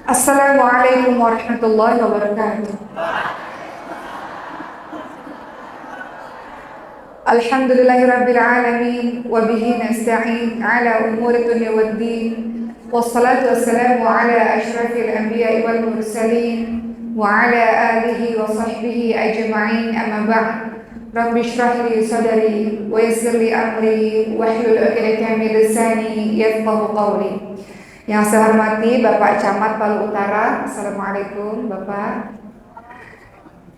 Assalamualaikum warahmatullahi wabarakatuh. Alhamdulillahirabbil alamin wa bihi nasta'in ala umuri dunya waddin. Wassalatu wassalamu ala asyrafil anbiya'i wal mursalin wa ala alihi wa sahbihi ajma'in, amma ba'd. Rabbi shrah li sadri wa yassir li amri wahlul 'uqdatam min lisani yafqahu qawli. Yang saya hormati Bapak Camat Palu Utara, Assalamualaikum Bapak.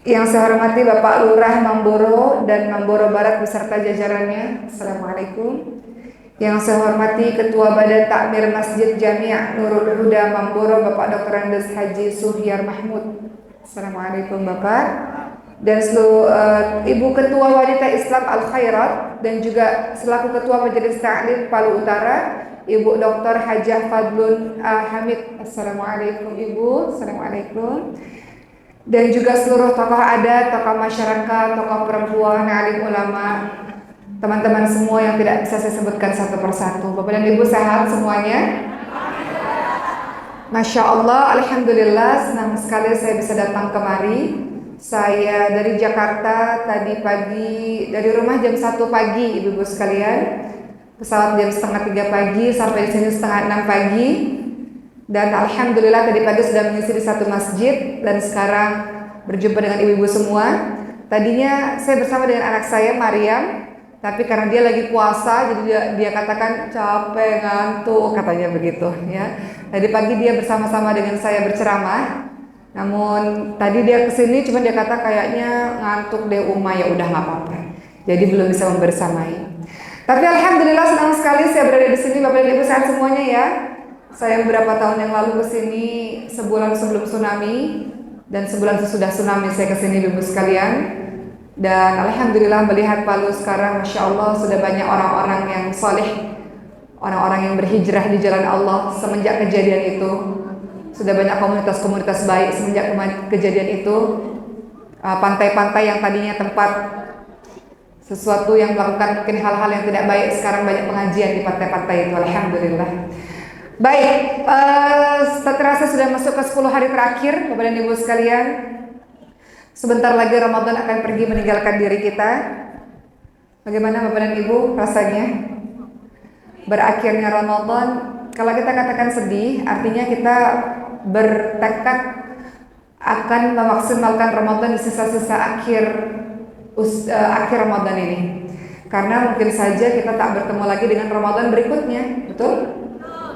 Yang saya hormati Bapak Lurah Mamboro dan Mamboro Barat beserta jajarannya, Assalamualaikum. Yang saya hormati Ketua Badan Takmir Masjid Jami' Nurul Huda Mamboro, Bapak Dr. Andes Haji Suhyar Mahmud, Assalamualaikum Bapak. Dan seluruh Ibu Ketua Wanita Islam Al Khairat dan juga selaku Ketua Majelis Ta'lim Palu Utara, Ibu Dr. Hajah Fadlun Hamid, Assalamualaikum Ibu, Assalamualaikum. Dan juga seluruh tokoh adat, tokoh masyarakat, tokoh perempuan, alim ulama, teman-teman semua yang tidak bisa saya sebutkan satu persatu. Bapak dan Ibu sehat semuanya? Masya Allah, Alhamdulillah, senang sekali saya bisa datang kemari. Saya dari Jakarta tadi pagi, dari rumah jam 1 pagi Ibu-ibu sekalian. Pesawat jam setengah 3 pagi, sampai di sini setengah 6 pagi. Dan alhamdulillah tadi pagi sudah mengisi di satu masjid dan sekarang berjumpa dengan ibu-ibu semua. Tadinya saya bersama dengan anak saya Maryam, tapi karena dia lagi puasa jadi dia katakan capek, ngantuk, katanya begitu ya. Tadi pagi dia bersama-sama dengan saya berceramah. Namun tadi dia kesini cuma dia kata kayaknya ngantuk deh Uma, ya udah nggak apa-apa. Jadi belum bisa membersamai. Tapi alhamdulillah senang sekali saya berada di sini. Bapak dan Ibu sehat semuanya ya. Saya beberapa tahun yang lalu kesini sebulan sebelum tsunami dan sebulan sesudah tsunami saya kesini Ibu sekalian. Dan alhamdulillah melihat Palu sekarang, masya Allah sudah banyak orang-orang yang soleh, orang-orang yang berhijrah di jalan Allah semenjak kejadian itu. Sudah banyak komunitas-komunitas baik semenjak kejadian itu. Pantai-pantai yang tadinya tempat sesuatu yang melakukan mungkin hal-hal yang tidak baik, sekarang banyak pengajian di pantai-pantai itu, alhamdulillah. Baik, terasa sudah masuk ke 10 hari terakhir Bapak dan Ibu sekalian. Sebentar lagi Ramadan akan pergi meninggalkan diri kita. Bagaimana Bapak dan Ibu rasanya? Berakhirnya Ramadan, kalau kita katakan sedih, artinya kita bertekad akan memaksimalkan Ramadan di sisa-sisa akhir Ramadan ini. Karena mungkin saja kita tak bertemu lagi dengan Ramadan berikutnya, betul?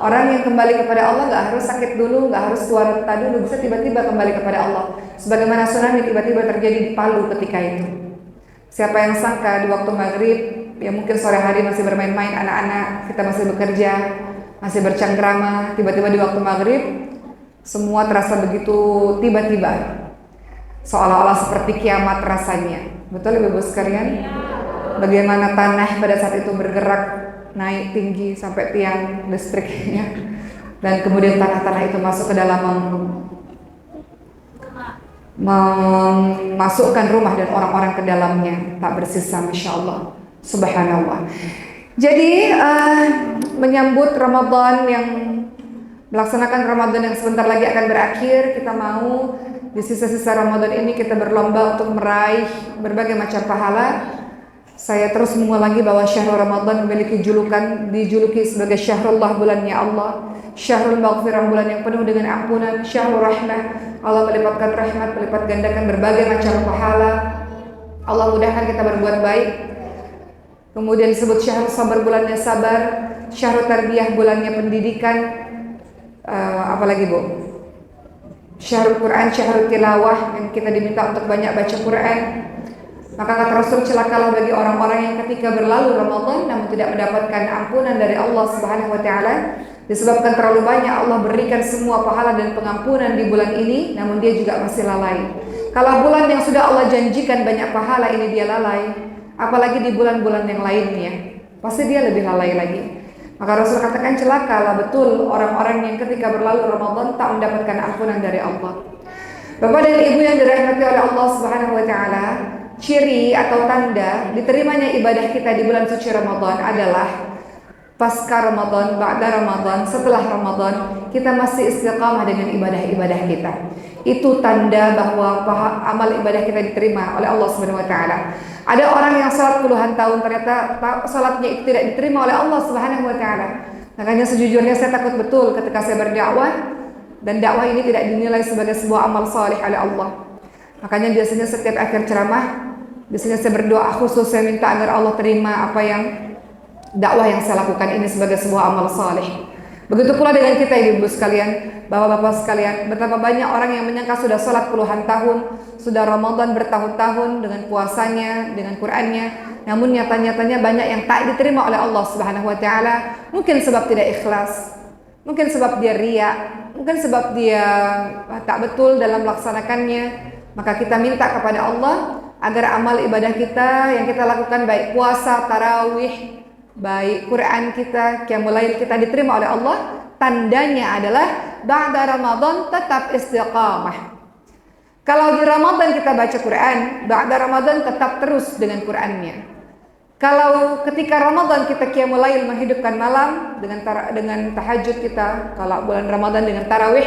Orang yang kembali kepada Allah gak harus sakit dulu, gak harus keluar kota dulu, bisa tiba-tiba kembali kepada Allah. Sebagaimana tsunami tiba-tiba terjadi di Palu ketika itu. Siapa yang sangka di waktu maghrib, ya mungkin sore hari masih bermain-main anak-anak, kita masih bekerja, masih bercengkrama, tiba-tiba di waktu maghrib semua terasa begitu tiba-tiba, seolah-olah seperti kiamat rasanya. Betul Ibu sekalian? Bagaimana tanah pada saat itu bergerak naik tinggi sampai tiang listriknya, dan kemudian tanah-tanah itu masuk ke dalam memasukkan rumah dan orang-orang ke dalamnya, tak bersisa, masya Allah, subhanallah. Jadi menyambut Ramadan yang melaksanakan Ramadan yang sebentar lagi akan berakhir, kita mau di sisa-sisa Ramadan ini kita berlomba untuk meraih berbagai macam pahala. Saya terus mengulangi bahwa syahrul Ramadan memiliki dijuluki sebagai syahrullah, bulannya Allah, syahrul maghfirah, bulan yang penuh dengan ampunan, syahrul rahmah, Allah melipatkan rahmat, melipat gandakan berbagai macam pahala. Allah mudahkan kita berbuat baik. Kemudian disebut syahrul sabar, bulannya sabar, syahrul tarbiyah, bulannya pendidikan, apalagi Bu? Syahrul Quran, syahrul tilawah, yang kita diminta untuk banyak baca Quran. Maka kata Rasul, celakalah bagi orang-orang yang ketika berlalu Ramadan namun tidak mendapatkan ampunan dari Allah Subhanahu wa taala, disebabkan terlalu banyak Allah berikan semua pahala dan pengampunan di bulan ini, namun dia juga masih lalai. Kalau bulan yang sudah Allah janjikan banyak pahala ini dia lalai, apalagi di bulan-bulan yang lainnya, pasti dia lebih lalai lagi. Maka Rasul katakan, celakalah betul orang-orang yang ketika berlalu Ramadan tak mendapatkan ampunan dari Allah. Bapak dan Ibu yang dirahmati oleh Allah Subhanahu wa taala, ciri atau tanda diterimanya ibadah kita di bulan suci Ramadan adalah pasca Ramadan, ba'da Ramadan, setelah Ramadan, kita masih istiqamah dengan ibadah-ibadah kita. Itu tanda bahwa amal ibadah kita diterima oleh Allah Subhanahu wa taala. Ada orang yang salat puluhan tahun ternyata salatnya itu tidak diterima oleh Allah Subhanahu wa taala. Makanya sejujurnya saya takut betul ketika saya berdakwah dan dakwah ini tidak dinilai sebagai sebuah amal saleh oleh Allah. Makanya biasanya setiap akhir ceramah, biasanya saya berdoa khusus, saya minta agar Allah terima apa yang dakwah yang saya lakukan ini sebagai sebuah amal saleh. Begitu pula dengan kita ibu-ibu sekalian, bapak-bapak sekalian, betapa banyak orang yang menyangka sudah sholat puluhan tahun, sudah Ramadan bertahun-tahun dengan puasanya, dengan Qur'annya, namun nyata-nyatanya banyak yang tak diterima oleh Allah Subhanahu wa taala, mungkin sebab tidak ikhlas, mungkin sebab dia riya, mungkin sebab dia tak betul dalam melaksanakannya. Maka kita minta kepada Allah agar amal ibadah kita yang kita lakukan, baik puasa, tarawih, baik Quran kita, qiyamul lail kita, diterima oleh Allah. Tandanya adalah ba'da Ramadan tetap istiqamah. Kalau di Ramadan kita baca Quran, ba'da Ramadan tetap terus dengan Qurannya. Kalau ketika Ramadan kita qiyamul lail, menghidupkan malam dengan tahajud kita, kalau bulan Ramadan dengan tarawih,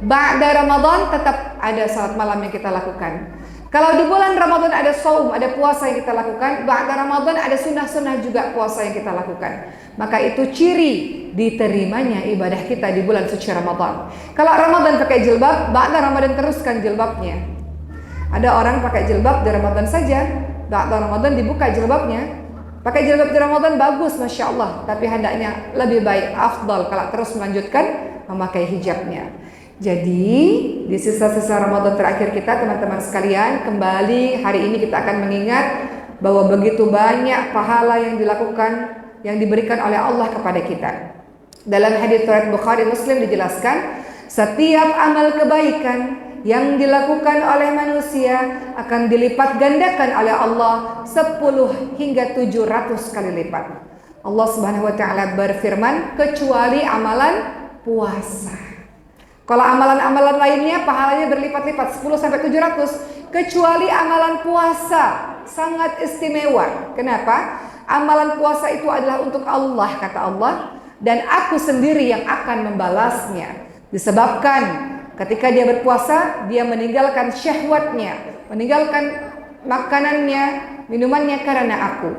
ba'da Ramadan tetap ada salat malam yang kita lakukan. Kalau di bulan Ramadan ada saum, ada puasa yang kita lakukan, ba'da Ramadan ada sunnah-sunnah juga puasa yang kita lakukan. Maka itu ciri diterimanya ibadah kita di bulan suci Ramadan. Kalau Ramadan pakai jilbab, ba'da Ramadan teruskan jilbabnya. Ada orang pakai jilbab di Ramadan saja, ba'da Ramadan dibuka jilbabnya. Pakai jilbab di Ramadan bagus, Masya Allah, tapi hendaknya lebih baik, afdal kalau terus melanjutkan memakai hijabnya. Jadi di sisa-sisa Ramadan terakhir kita, teman-teman sekalian, kembali hari ini kita akan mengingat bahwa begitu banyak pahala yang dilakukan, yang diberikan oleh Allah kepada kita. Dalam hadis riwayat Bukhari Muslim dijelaskan, setiap amal kebaikan yang dilakukan oleh manusia akan dilipat gandakan oleh Allah 10 hingga 700 kali lipat. Allah Subhanahu wa taala berfirman, kecuali amalan puasa. Kalau amalan-amalan lainnya pahalanya berlipat-lipat 10 sampai 700, kecuali amalan puasa sangat istimewa. Kenapa? Amalan puasa itu adalah untuk Allah, kata Allah, dan aku sendiri yang akan membalasnya. Disebabkan ketika dia berpuasa, dia meninggalkan syahwatnya, meninggalkan makanannya, minumannya karena aku.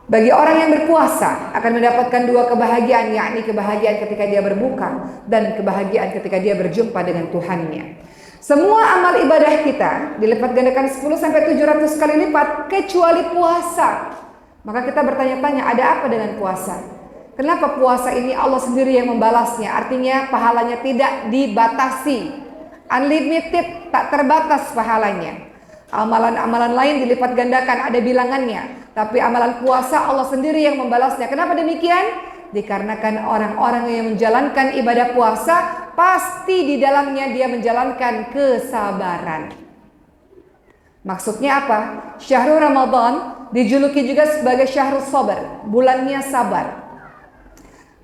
Bagi orang yang berpuasa akan mendapatkan dua kebahagiaan, yakni kebahagiaan ketika dia berbuka dan kebahagiaan ketika dia berjumpa dengan Tuhannya. Semua amal ibadah kita dilipat gandakan 10 sampai 700 kali lipat kecuali puasa. Maka kita bertanya-tanya, ada apa dengan puasa? Kenapa puasa ini Allah sendiri yang membalasnya? Artinya pahalanya tidak dibatasi, unlimited, tak terbatas pahalanya. Amalan-amalan lain dilipat gandakan, ada bilangannya. Tapi amalan puasa Allah sendiri yang membalasnya. Kenapa demikian? Dikarenakan orang-orang yang menjalankan ibadah puasa pasti di dalamnya dia menjalankan kesabaran. Maksudnya apa? Syahrul Ramadan dijuluki juga sebagai syahrul sabar, bulannya sabar.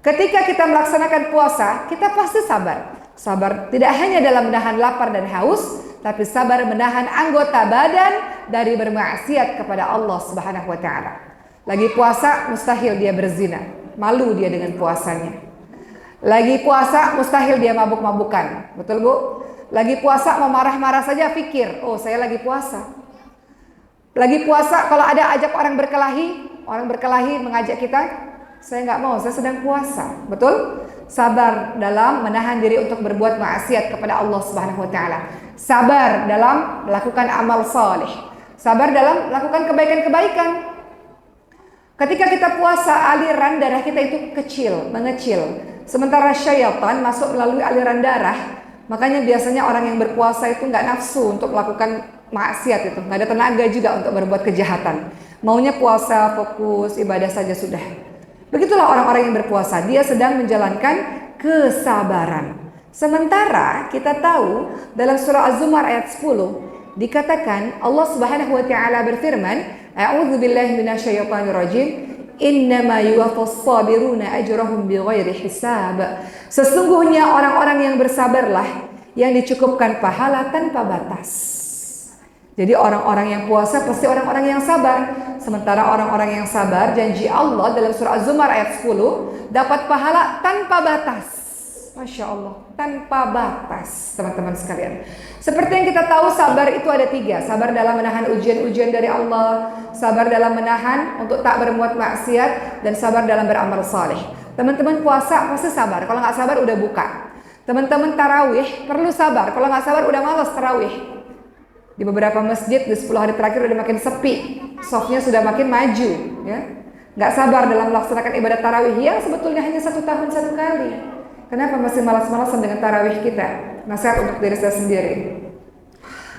Ketika kita melaksanakan puasa, kita pasti sabar. Sabar tidak hanya dalam menahan lapar dan haus, tapi sabar menahan anggota badan dari bermaksiat kepada Allah Subhanahu wa taala. Lagi puasa mustahil dia berzina, malu dia dengan puasanya. Lagi puasa mustahil dia mabuk-mabukan. Betul Bu? Lagi puasa mau marah-marah saja pikir, oh saya lagi puasa. Lagi puasa kalau ada ajak orang berkelahi mengajak kita, saya nggak mau, saya sedang puasa. Betul? Sabar dalam menahan diri untuk berbuat maksiat kepada Allah Subhanahu wa taala. Sabar dalam melakukan amal saleh. Sabar dalam melakukan kebaikan-kebaikan. Ketika kita puasa, aliran darah kita itu mengecil. Sementara syaitan masuk melalui aliran darah. Makanya biasanya orang yang berpuasa itu nggak nafsu untuk melakukan maksiat itu, nggak ada tenaga juga untuk berbuat kejahatan. Maunya puasa, fokus, ibadah saja sudah. Begitulah orang-orang yang berpuasa, dia sedang menjalankan kesabaran. Sementara kita tahu dalam surah Az-Zumar ayat 10 dikatakan Allah Subhanahu wa taala berfirman, A'udzubillahi minasyaitonir rajim, innama yuwaffas sabiruna ajrahum bighairi hisab. Sesungguhnya orang-orang yang bersabarlah yang dicukupkan pahala tanpa batas. Jadi orang-orang yang puasa pasti orang-orang yang sabar. Sementara orang-orang yang sabar, janji Allah dalam surah Az-Zumar ayat 10, dapat pahala tanpa batas. Masya Allah, tanpa batas, teman-teman sekalian. Seperti yang kita tahu, sabar itu ada 3. Sabar dalam menahan ujian-ujian dari Allah, sabar dalam menahan untuk tak berbuat maksiat, dan sabar dalam beramal saleh. Teman-teman puasa pasti sabar. Kalau nggak sabar udah buka. Teman-teman tarawih perlu sabar. Kalau nggak sabar udah malas tarawih. Di beberapa masjid di 10 hari terakhir udah makin sepi, softnya sudah makin maju, ya. Nggak sabar dalam melaksanakan ibadah tarawih yang sebetulnya hanya 1 tahun 1 kali. Kenapa masih malas-malasan dengan tarawih kita? Nasihat untuk diri saya sendiri.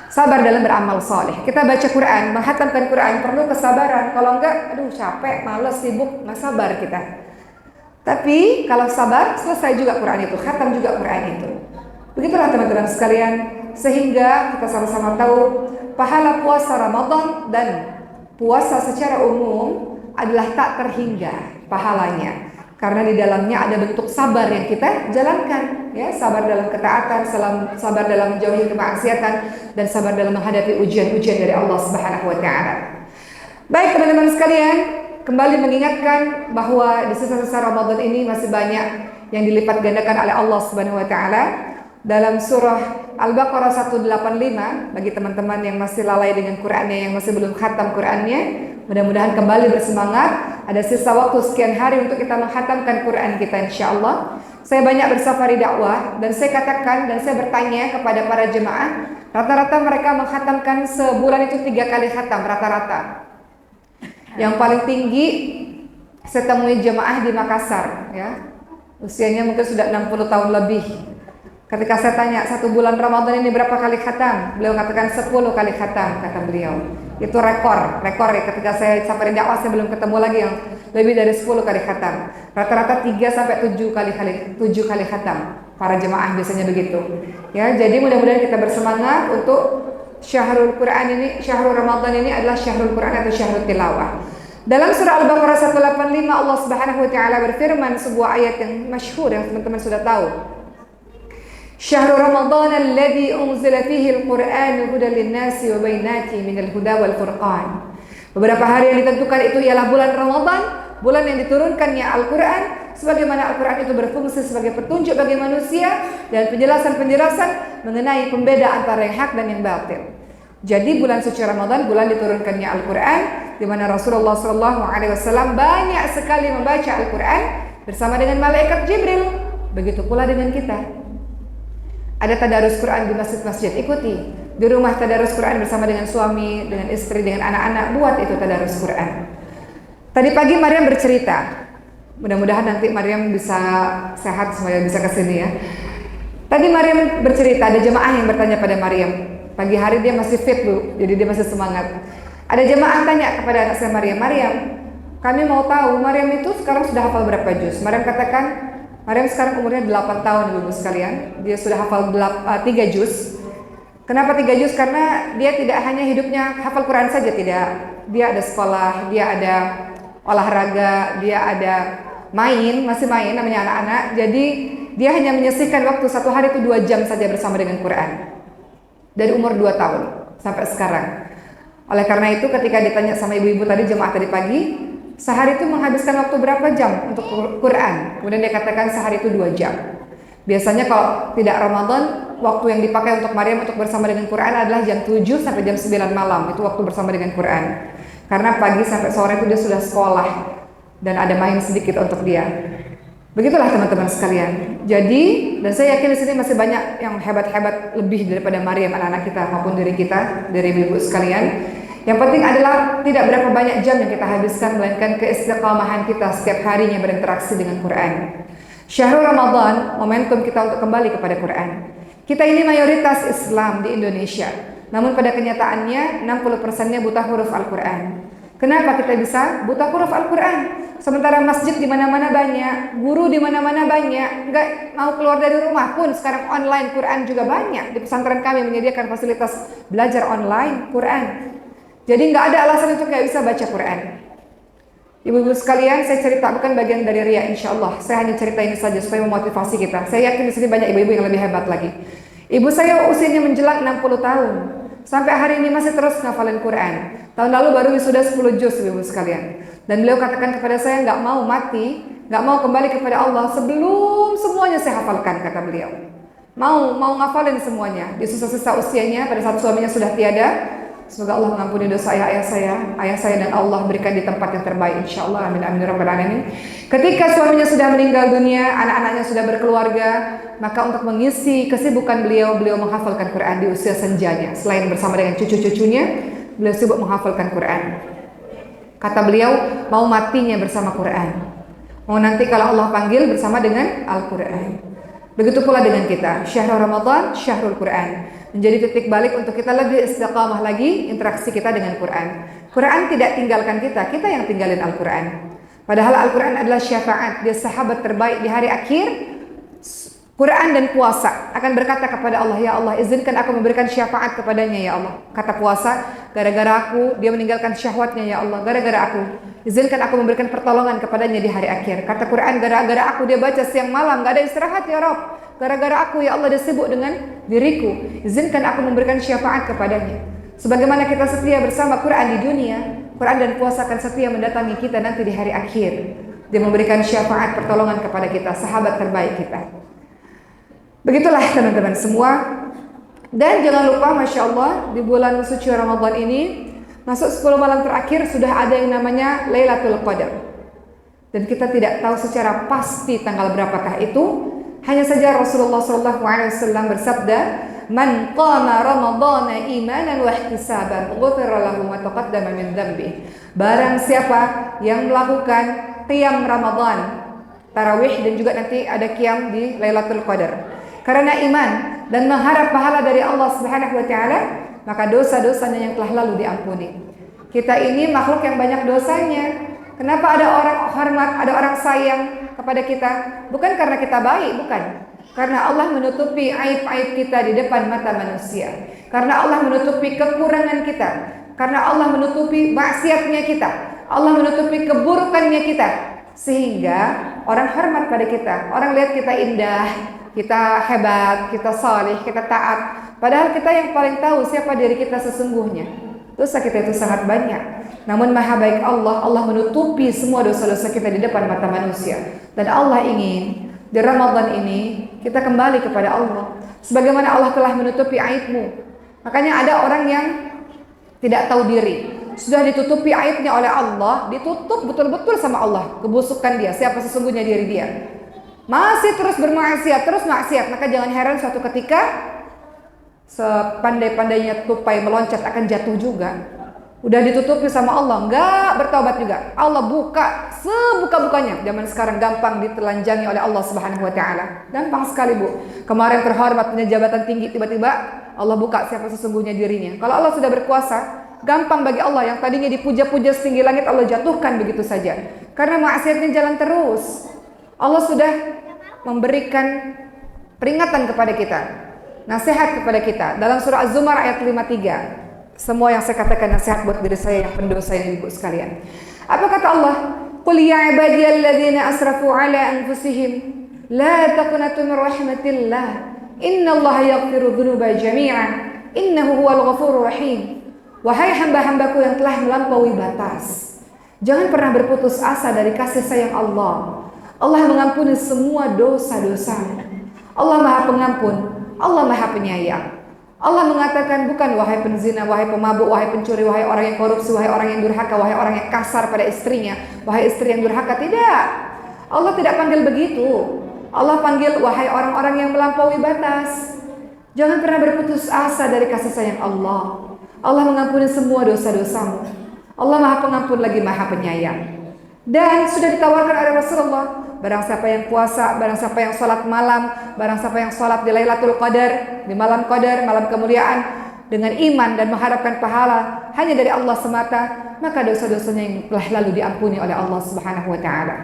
Sabar dalam beramal soleh. Kita baca Quran, menghatamkan Quran perlu kesabaran. Kalau enggak, aduh capek, malas, sibuk, nggak sabar kita. Tapi kalau sabar, selesai juga Quran itu, khatam juga Quran itu. Begitulah teman-teman sekalian. Sehingga kita sama-sama tahu pahala puasa Ramadan dan puasa secara umum adalah tak terhingga pahalanya, karena di dalamnya ada bentuk sabar yang kita jalankan, ya, sabar dalam ketaatan, sabar dalam menjauhi kemaksiatan, dan sabar dalam menghadapi ujian-ujian dari Allah Subhanahu wa taala. Baik teman-teman sekalian, kembali mengingatkan bahwa di sisa-sisa Ramadan ini masih banyak yang dilipat gandakan oleh Allah Subhanahu wa taala. Dalam surah Al-Baqarah 185, bagi teman-teman yang masih lalai dengan Qur'annya, yang masih belum khatam Qur'annya, mudah-mudahan kembali bersemangat. Ada sisa waktu sekian hari untuk kita menghatamkan Qur'an kita, insyaallah. Saya banyak bersafari dakwah dan saya katakan dan saya bertanya kepada para jemaah, rata-rata mereka menghatamkan sebulan itu 3 kali khatam rata-rata. Yang paling tinggi saya temui jemaah di Makassar, ya. Usianya mungkin sudah 60 tahun lebih. Ketika saya tanya 1 bulan Ramadan ini berapa kali khatam, beliau katakan 10 kali khatam, kata beliau. Itu rekor ya. Ketika saya sampai dakwah saya belum ketemu lagi yang lebih dari 10 kali khatam. Rata-rata 3 sampai 7 kali khatam. Para jemaah biasanya begitu. Ya, jadi mudah-mudahan kita bersemangat untuk Syahrul Quran ini, Syahrul Ramadan ini adalah Syahrul Quran atau Syahrul Tilawah. Dalam surah Al-Baqarah 185 Allah Subhanahu wa taala berfirman, sebuah ayat yang masyhur yang teman-teman sudah tahu. Syahrul Ramadan alladzi unzila fihi al-Qur'an hudan lin-nasi wa bainatin minal huda wal furqan. Beberapa hari yang ditentukan itu ialah bulan Ramadan, bulan yang diturunkannya Al-Qur'an, sebagaimana Al-Qur'an itu berfungsi sebagai petunjuk bagi manusia dan penjelasan-penjelasan mengenai pembeda antara yang hak dan yang batil. Jadi bulan suci Ramadan, bulan diturunkannya Al-Qur'an, di mana Rasulullah SAW banyak sekali membaca Al-Qur'an bersama dengan malaikat Jibril. Begitu pula dengan kita. Ada tadarus Quran di masjid-masjid, ikuti. Di rumah tadarus Quran bersama dengan suami, dengan istri, dengan anak-anak, buat itu tadarus Quran. Tadi pagi Maryam bercerita. Mudah-mudahan nanti Maryam bisa sehat supaya bisa kesini ya. Tadi Maryam bercerita, ada jemaah yang bertanya pada Maryam. Pagi hari dia masih fit Bu, jadi dia masih semangat. Ada jemaah tanya kepada anak saya Maryam, kami mau tahu Maryam itu sekarang sudah hafal berapa juz? Maryam katakan, Maryam sekarang umurnya 8 tahun Ibu sekalian. Dia sudah hafal 3 juz. Kenapa 3 juz? Karena dia tidak hanya hidupnya hafal Quran saja, tidak. Dia ada sekolah, dia ada olahraga, dia ada masih main namanya anak-anak. Jadi dia hanya menyisihkan waktu satu hari itu 2 jam saja bersama dengan Quran. Dari umur 2 tahun sampai sekarang. Oleh karena itu ketika ditanya sama ibu-ibu tadi, jemaah tadi pagi, sehari itu menghabiskan waktu berapa jam untuk Quran? Kemudian dia katakan sehari itu 2 jam. Biasanya kalau tidak Ramadan, waktu yang dipakai untuk Maryam untuk bersama dengan Quran adalah jam 7 sampai jam 9 malam. Itu waktu bersama dengan Quran. Karena pagi sampai sore itu dia sudah sekolah dan ada main sedikit untuk dia. Begitulah teman-teman sekalian. Jadi, dan saya yakin di sini masih banyak yang hebat-hebat lebih daripada Maryam, anak-anak kita maupun diri kita, dari ibu-ibu sekalian. Yang penting adalah tidak berapa banyak jam yang kita habiskan, melainkan keistiqamahan kita setiap harinya berinteraksi dengan Quran. Syahrul Ramadan, momentum kita untuk kembali kepada Quran. Kita ini mayoritas Islam di Indonesia, namun pada kenyataannya 60%-nya buta huruf Al-Quran. Kenapa kita bisa buta huruf Al-Quran? Sementara masjid di mana-mana banyak, guru di mana-mana banyak, nggak mau keluar dari rumah pun sekarang online Quran juga banyak. Di pesantren kami menyediakan fasilitas belajar online Quran. Jadi nggak ada alasan untuk nggak bisa baca Quran. Ibu-ibu sekalian, saya cerita bukan bagian dari ria, insya Allah. Saya hanya cerita ini saja supaya memotivasi kita. Saya yakin di sini banyak ibu-ibu yang lebih hebat lagi. Ibu saya usianya menjelang 60 tahun. Sampai hari ini masih terus ngafalin Quran. Tahun lalu baru wisuda 10 juz Ibu sekalian. Dan beliau katakan kepada saya, nggak mau mati, nggak mau kembali kepada Allah sebelum semuanya saya hafalkan, kata beliau. Mau ngafalin semuanya di sisa-sisa usianya pada saat suaminya sudah tiada. Semoga Allah mengampuni dosa ayah saya dan Allah berikan di tempat yang terbaik insyaallah, amin amin rabbal alamin. Ketika suaminya sudah meninggal dunia, anak-anaknya sudah berkeluarga, maka untuk mengisi kesibukan beliau menghafalkan Quran di usia senjanya. Selain bersama dengan cucu-cucunya, beliau sibuk menghafalkan Quran. Kata beliau, mau matinya bersama Quran, mau nanti kalau Allah panggil bersama dengan Al-Quran. Begitu pula dengan kita, Syahrul Ramadan, Syahrul Quran, menjadi titik balik untuk kita lebih istiqamah lagi interaksi kita dengan Quran. Quran tidak tinggalkan kita yang tinggalin Al-Quran. Padahal Al-Quran adalah syafaat, dia sahabat terbaik di hari akhir. Quran dan puasa akan berkata kepada Allah, ya Allah izinkan aku memberikan syafaat kepadanya ya Allah. Kata puasa, gara-gara aku dia meninggalkan syahwatnya ya Allah, gara-gara aku izinkan aku memberikan pertolongan kepadanya di hari akhir. Kata Quran, gara-gara aku dia baca siang malam, gak ada istirahat ya Rabb. Gara-gara aku ya Allah dia sibuk dengan diriku, izinkan aku memberikan syafaat kepadanya. Sebagaimana kita setia bersama Quran di dunia, Quran dan puasa akan setia mendatangi kita nanti di hari akhir. Dia memberikan syafaat pertolongan kepada kita, sahabat terbaik kita. Begitulah teman-teman semua. Dan jangan lupa, Masya Allah, di bulan suci Ramadan ini masuk 10 malam terakhir sudah ada yang namanya Lailatul Qadar. Dan kita tidak tahu secara pasti tanggal berapakah itu. Hanya saja Rasulullah SAW bersabda, "Man qama Ramadhana imanan wa ihtisaban, ghufira lahu ma taqaddama min dhanbi." Barang siapa yang melakukan qiyam Ramadan, tarawih dan juga nanti ada qiyam di Lailatul Qadar, karena iman dan mengharap pahala dari Allah Subhanahu wa taala, maka dosa-dosanya yang telah lalu diampuni. Kita ini makhluk yang banyak dosanya. Kenapa ada orang hormat, ada orang sayang kepada kita? Bukan karena kita baik, bukan. Karena Allah menutupi aib-aib kita di depan mata manusia. Karena Allah menutupi kekurangan kita. Karena Allah menutupi maksiatnya kita. Allah menutupi keburukannya kita. Sehingga orang hormat pada kita. Orang lihat kita indah, kita hebat, kita saleh, kita taat. Padahal kita yang paling tahu siapa diri kita sesungguhnya. Dosa kita itu sangat banyak. Namun maha baik Allah, Allah menutupi semua dosa-dosa kita di depan mata manusia. Dan Allah ingin di Ramadan ini kita kembali kepada Allah, sebagaimana Allah telah menutupi aibmu. Makanya ada orang yang tidak tahu diri, sudah ditutupi aibnya oleh Allah, ditutup betul-betul sama Allah kebusukan dia, siapa sesungguhnya diri dia. Masih terus bermaksiat, terus maksiat. Maka jangan heran suatu ketika sepandai-pandainya tupai meloncat akan jatuh juga. Udah ditutupi sama Allah, enggak bertobat juga. Allah buka sebuka-bukanya. Zaman sekarang gampang ditelanjangi oleh Allah Subhanahu wa taala. Gampang sekali, Bu. Kemarin terhormat punya jabatan tinggi, tiba-tiba Allah buka siapa sesungguhnya dirinya. Kalau Allah sudah berkuasa, gampang bagi Allah yang tadinya dipuja-puja setinggi langit Allah jatuhkan begitu saja. Karena maksiatnya jalan terus. Allah sudah memberikan peringatan kepada kita, nasihat kepada kita dalam surah Az-Zumar ayat 53. Semua yang saya katakan nasihat buat diri saya yang pendosa yang ibu sekalian. Apa kata Allah? Qul ya ibadiyalladzina asrafu ala anfusihim la taqnatu min rahmatillah innallaha yaghfiru dzunuba jami'an innahu huwal ghafurur rahim. Wahai hamba-hambaku yang telah melampaui batas, jangan pernah berputus asa dari kasih sayang Allah. Allah mengampuni semua dosa-dosa. Allah Maha Pengampun, Allah Maha Penyayang. Allah mengatakan bukan wahai penzina, wahai pemabuk, wahai pencuri, wahai orang yang korupsi, wahai orang yang durhaka, wahai orang yang kasar pada istrinya, wahai istri yang durhaka. Tidak. Allah tidak panggil begitu. Allah panggil wahai orang-orang yang melampaui batas. Jangan pernah berputus asa dari kasih sayang Allah. Allah mengampuni semua dosa-dosamu. Allah Maha Pengampun lagi Maha Penyayang. Dan sudah ditawarkan oleh Rasulullah, barang siapa yang puasa, barang siapa yang sholat malam, barang siapa yang sholat di Lailatul Qadar, di malam Qadar, malam kemuliaan, dengan iman dan mengharapkan pahala hanya dari Allah semata, maka dosa-dosanya yang telah lalu diampuni oleh Allah Subhanahu wa taala.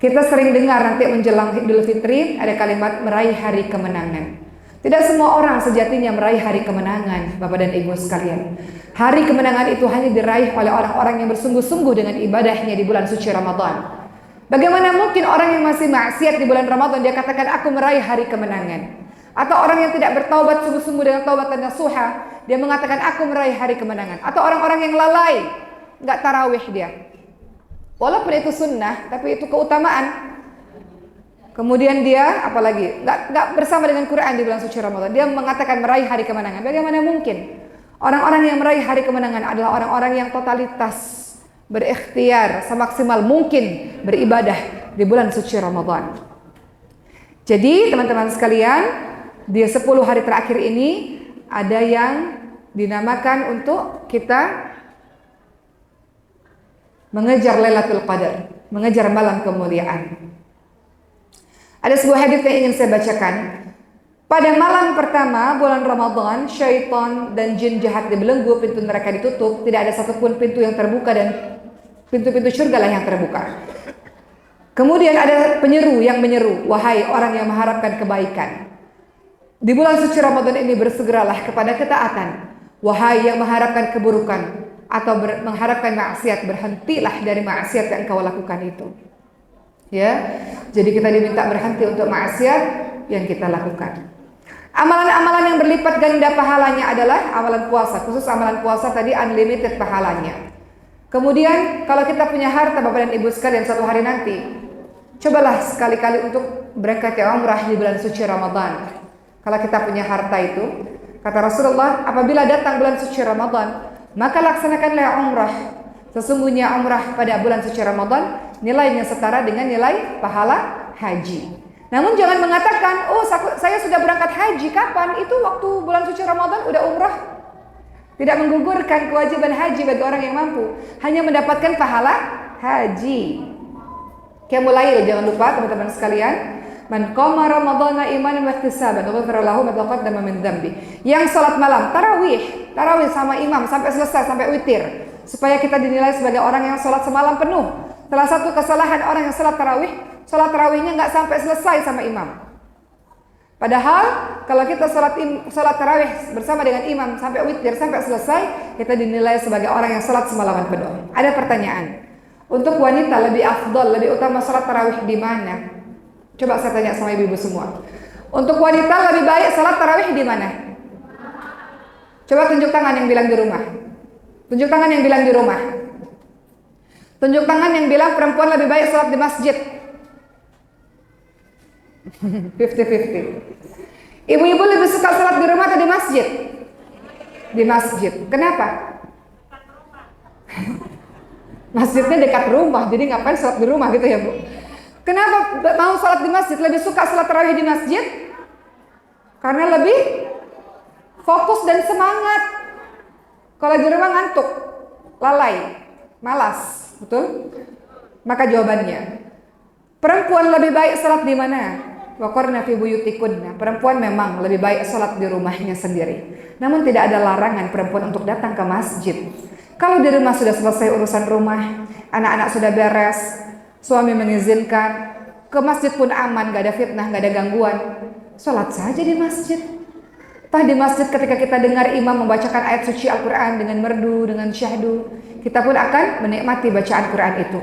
Kita sering dengar nanti menjelang Idul Fitri ada kalimat meraih hari kemenangan. Tidak semua orang sejatinya meraih hari kemenangan, Bapak dan Ibu sekalian. Hari kemenangan itu hanya diraih oleh orang-orang yang bersungguh-sungguh dengan ibadahnya di bulan suci Ramadan. Bagaimana mungkin orang yang masih maksiat di bulan Ramadan dia katakan aku meraih hari kemenangan? Atau orang yang tidak bertaubat sungguh-sungguh dengan taubat dan nasuha, dia mengatakan aku meraih hari kemenangan. Atau orang-orang yang lalai, nggak tarawih dia. Walaupun itu sunnah, tapi itu keutamaan. Kemudian dia apalagi nggak bersama dengan Quran di bulan suci Ramadan. Dia mengatakan meraih hari kemenangan. Bagaimana mungkin? Orang-orang yang meraih hari kemenangan adalah orang-orang yang totalitas berikhtiar semaksimal mungkin beribadah di bulan suci Ramadan. Jadi teman-teman sekalian, di 10 hari terakhir ini ada yang dinamakan untuk kita mengejar Lailatul Qadar, mengejar malam kemuliaan. Ada sebuah hadis yang ingin saya bacakan. Pada malam pertama bulan Ramadan, syaitan dan jin jahat dibelenggu, pintu neraka ditutup, tidak ada satupun pintu yang terbuka dan pintu-pintu surga lah yang terbuka. Kemudian ada penyeru yang menyeru, wahai orang yang mengharapkan kebaikan. Di bulan suci Ramadan ini bersegeralah kepada ketaatan. Wahai yang mengharapkan keburukan atau mengharapkan maksiat, berhentilah dari maksiat yang engkau lakukan itu. Ya, jadi kita diminta berhenti untuk maksiat yang kita lakukan. Amalan-amalan yang berlipat ganda pahalanya adalah amalan puasa. Khusus amalan puasa tadi unlimited pahalanya. Kemudian kalau kita punya harta Bapak dan Ibu sekalian satu hari nanti, cobalah sekali-kali untuk berangkat ke umrah di bulan suci Ramadan. Kalau kita punya harta itu, kata Rasulullah, apabila datang bulan suci Ramadan, maka laksanakanlah umrah. Sesungguhnya umrah pada bulan suci Ramadan nilainya setara dengan nilai pahala haji. Namun jangan mengatakan, oh saya sudah berangkat haji, kapan? Itu waktu bulan suci Ramadan udah umrah. Tidak menggugurkan kewajiban haji bagi orang yang mampu, hanya mendapatkan pahala haji. Qiyamul jangan lupa teman-teman sekalian, man qama ramadhana imanan wa ihtisaban ghufira lahu ma taqaddama min dzambi. Yang salat malam tarawih sama imam sampai selesai, sampai witir, supaya kita dinilai sebagai orang yang salat semalam penuh. Salah satu kesalahan orang yang salat tarawihnya nggak sampai selesai sama imam. Padahal kalau kita salat tarawih bersama dengan imam sampai witir, sampai selesai, kita dinilai sebagai orang yang salat semalaman penuh. Ada pertanyaan, untuk wanita lebih afdol, lebih utama salat tarawih di mana? Coba saya tanya sama ibu-ibu semua. Untuk wanita lebih baik salat tarawih di mana? Coba tunjuk tangan yang bilang di rumah. Tunjuk tangan yang bilang di rumah. Tunjuk tangan yang bilang perempuan lebih baik salat di masjid. 50-50. Ibu-ibu lebih suka salat di rumah atau di masjid? Di masjid. Kenapa? Masjidnya dekat rumah, jadi ngapain salat di rumah gitu ya Bu? Kenapa mau salat di masjid? Lebih suka salat tarawih di masjid? Karena lebih fokus dan semangat. Kalau di rumah ngantuk, lalai, malas, betul? Maka jawabannya, perempuan lebih baik salat di mana? Waqarna fi buyutikunna. Perempuan memang lebih baik salat di rumahnya sendiri. Namun tidak ada larangan perempuan untuk datang ke masjid. Kalau di rumah sudah selesai urusan rumah, anak-anak sudah beres, suami mengizinkan, ke masjid pun aman, gak ada fitnah, gak ada gangguan, salat saja di masjid. Di masjid ketika kita dengar imam membacakan ayat suci Al-Quran dengan merdu, dengan syahdu, kita pun akan menikmati bacaan Quran itu.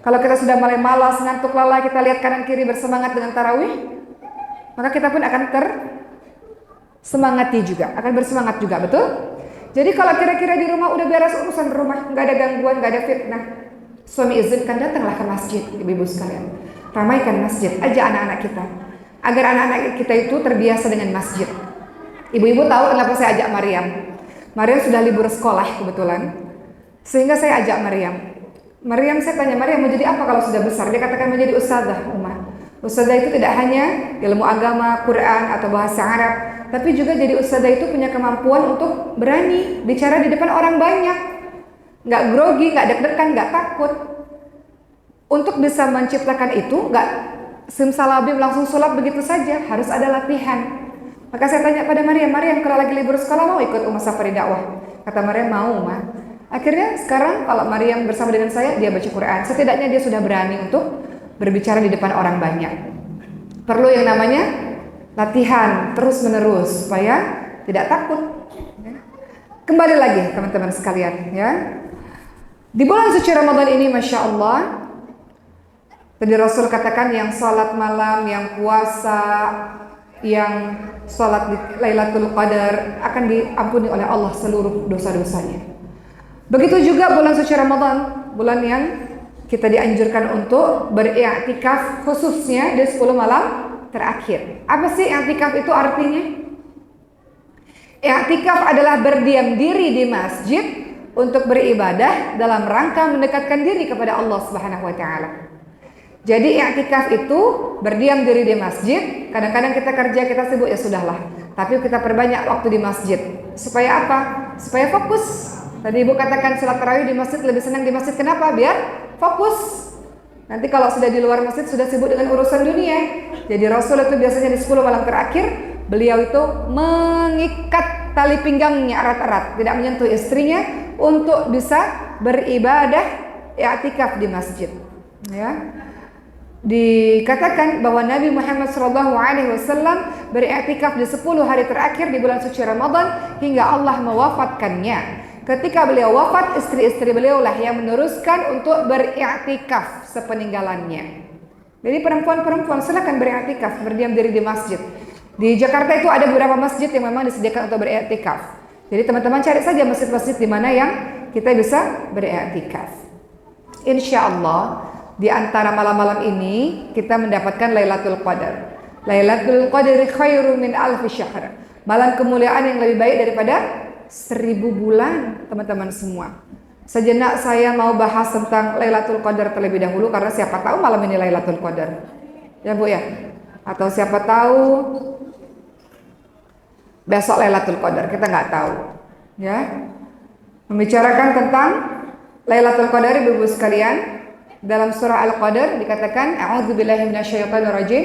Kalau kita sudah mulai malas, ngantuk, lalai, kita lihat kanan kiri bersemangat dengan tarawih, maka kita pun akan tersemangati juga, akan bersemangat juga, betul? Jadi kalau kira-kira di rumah udah beres urusan rumah, nggak ada gangguan, nggak ada fitnah, suami izinkan datanglah ke masjid, ibu-ibu sekalian. Ramaikan masjid, ajak anak-anak kita, agar anak-anak kita itu terbiasa dengan masjid. Ibu-ibu tahu kenapa saya ajak Maryam? Maryam sudah libur sekolah kebetulan, sehingga saya ajak Maryam. Saya tanya, Maryam mau jadi apa kalau sudah besar? Dia katakan menjadi ustadzah ummah. Ustadzah itu tidak hanya ilmu agama, Quran atau bahasa Arab, tapi juga jadi ustadzah itu punya kemampuan untuk berani bicara di depan orang banyak, nggak grogi, nggak deg-degan, nggak takut. Untuk bisa menciptakan itu, nggak simsalabim langsung sholat begitu saja, harus ada latihan. Maka saya tanya pada Maryam, kalau lagi libur sekolah mau ikut Ummah Safari dakwah? Kata Maryam, mau Ma. Akhirnya sekarang kalau Maryam bersama dengan saya, dia baca Quran. Setidaknya dia sudah berani untuk berbicara di depan orang banyak. Perlu yang namanya latihan terus menerus supaya tidak takut. Kembali lagi teman-teman sekalian, ya. Di bulan suci Ramadan ini, masya Allah, tadi Rasul katakan yang salat malam, yang puasa, yang sholat di Lailatul Qadar akan diampuni oleh Allah seluruh dosa-dosanya. Begitu juga bulan suci Ramadan, bulan yang kita dianjurkan untuk beriktikaf khususnya di 10 malam terakhir. Apa sih iktikaf itu artinya? Iktikaf adalah berdiam diri di masjid untuk beribadah dalam rangka mendekatkan diri kepada Allah Subhanahu wa taala. Jadi i'tikaf itu berdiam diri di masjid. Kadang-kadang kita kerja, kita sibuk, ya sudahlah. Tapi kita perbanyak waktu di masjid. Supaya apa? Supaya fokus. Tadi Ibu katakan sholat tarawih di masjid lebih senang di masjid. Kenapa? Biar fokus. Nanti kalau sudah di luar masjid sudah sibuk dengan urusan dunia. Jadi Rasul itu biasanya di 10 malam terakhir beliau itu mengikat tali pinggangnya erat-erat, tidak menyentuh istrinya untuk bisa beribadah i'tikaf di masjid. Ya. Dikatakan bahwa Nabi Muhammad SAW beriktikaf di 10 hari terakhir di bulan suci Ramadan hingga Allah mewafatkannya. Ketika beliau wafat, istri-istri beliau lah yang meneruskan untuk beriktikaf sepeninggalannya. Jadi perempuan-perempuan silakan beriktikaf, berdiam diri di masjid. Di Jakarta itu ada beberapa masjid yang memang disediakan untuk beriktikaf. Jadi teman-teman cari saja masjid-masjid di mana yang kita bisa beriktikaf. Insya Allah di antara malam-malam ini kita mendapatkan Lailatul Qadar. Lailatul Qadri khairu min alfi syahr. Malam kemuliaan yang lebih baik daripada 1000 bulan, teman-teman semua. Sejenak saya mau bahas tentang Lailatul Qadar terlebih dahulu karena siapa tahu malam ini Lailatul Qadar. Ya Bu ya? Atau siapa tahu besok Lailatul Qadar, kita nggak tahu. Ya. Membicarakan tentang Lailatul Qadar Ibu sekalian. Dalam surah Al-Qadar dikatakan a'udzubillahi minasyaitonirrajim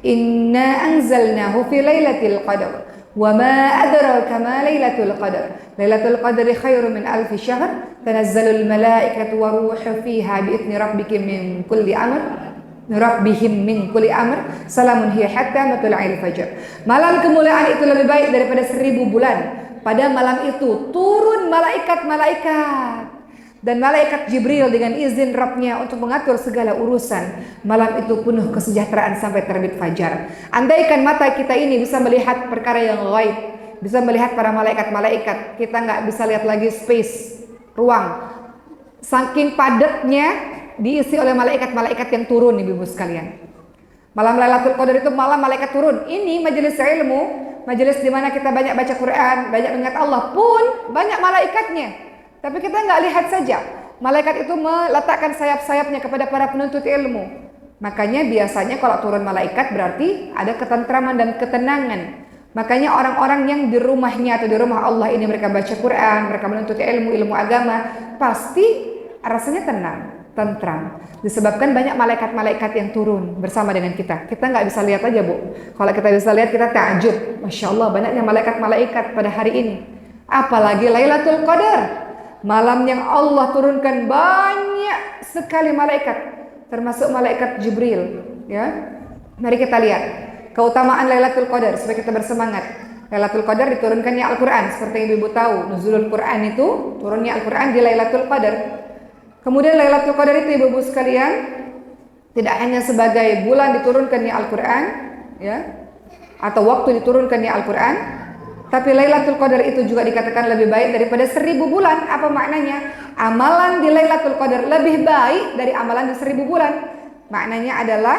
inna anzalnahu fi lailatul qadar wa ma adraka ma lailatul qadar lailatul qadri khairu min alfi syahr tanazzalul malaikatu waruhu fiha biidzni rabbihim min kulli amr salamun hiya hatta matla'il fajr. Malam kemuliaan itu lebih baik daripada 1000 bulan. Pada malam itu turun malaikat-malaikat dan malaikat Jibril dengan izin Rabbnya untuk mengatur segala urusan. Malam itu penuh kesejahteraan sampai terbit fajar. Andaikan mata kita ini bisa melihat perkara yang gaib, bisa melihat para malaikat-malaikat, kita nggak bisa lihat lagi space, ruang. Saking padatnya diisi oleh malaikat-malaikat yang turun, Ibu sekalian. Malam Lailatul Qadar itu malam malaikat turun. Ini majelis ilmu, majelis di mana kita banyak baca Quran, banyak mengingat Allah, pun banyak malaikatnya. Tapi kita nggak lihat saja. Malaikat itu meletakkan sayap-sayapnya kepada para penuntut ilmu. Makanya biasanya kalau turun malaikat berarti ada ketentraman dan ketenangan. Makanya orang-orang yang di rumahnya atau di rumah Allah ini mereka baca Quran, mereka menuntut ilmu agama, pasti rasanya tenang, tentram. Disebabkan banyak malaikat-malaikat yang turun bersama dengan kita. Kita nggak bisa lihat aja Bu. Kalau kita bisa lihat kita takjub. Masya Allah banyaknya malaikat-malaikat pada hari ini. Apalagi Lailatul Qadar. Malam yang Allah turunkan banyak sekali malaikat, termasuk malaikat Jibril. Ya, mari kita lihat keutamaan Lailatul Qadar supaya kita bersemangat. Lailatul Qadar diturunkannya Al-Quran, seperti yang Ibu tahu. Nuzulul Quran itu turunnya Al-Quran di Lailatul Qadar. Kemudian Lailatul Qadar itu Ibu sekalian tidak hanya sebagai bulan diturunkannya Al-Quran, ya, atau waktu diturunkannya Al-Quran. Tapi Lailatul Qadar itu juga dikatakan lebih baik daripada 1000 bulan. Apa maknanya? Amalan di Lailatul Qadar lebih baik dari amalan di 1000 bulan. Maknanya adalah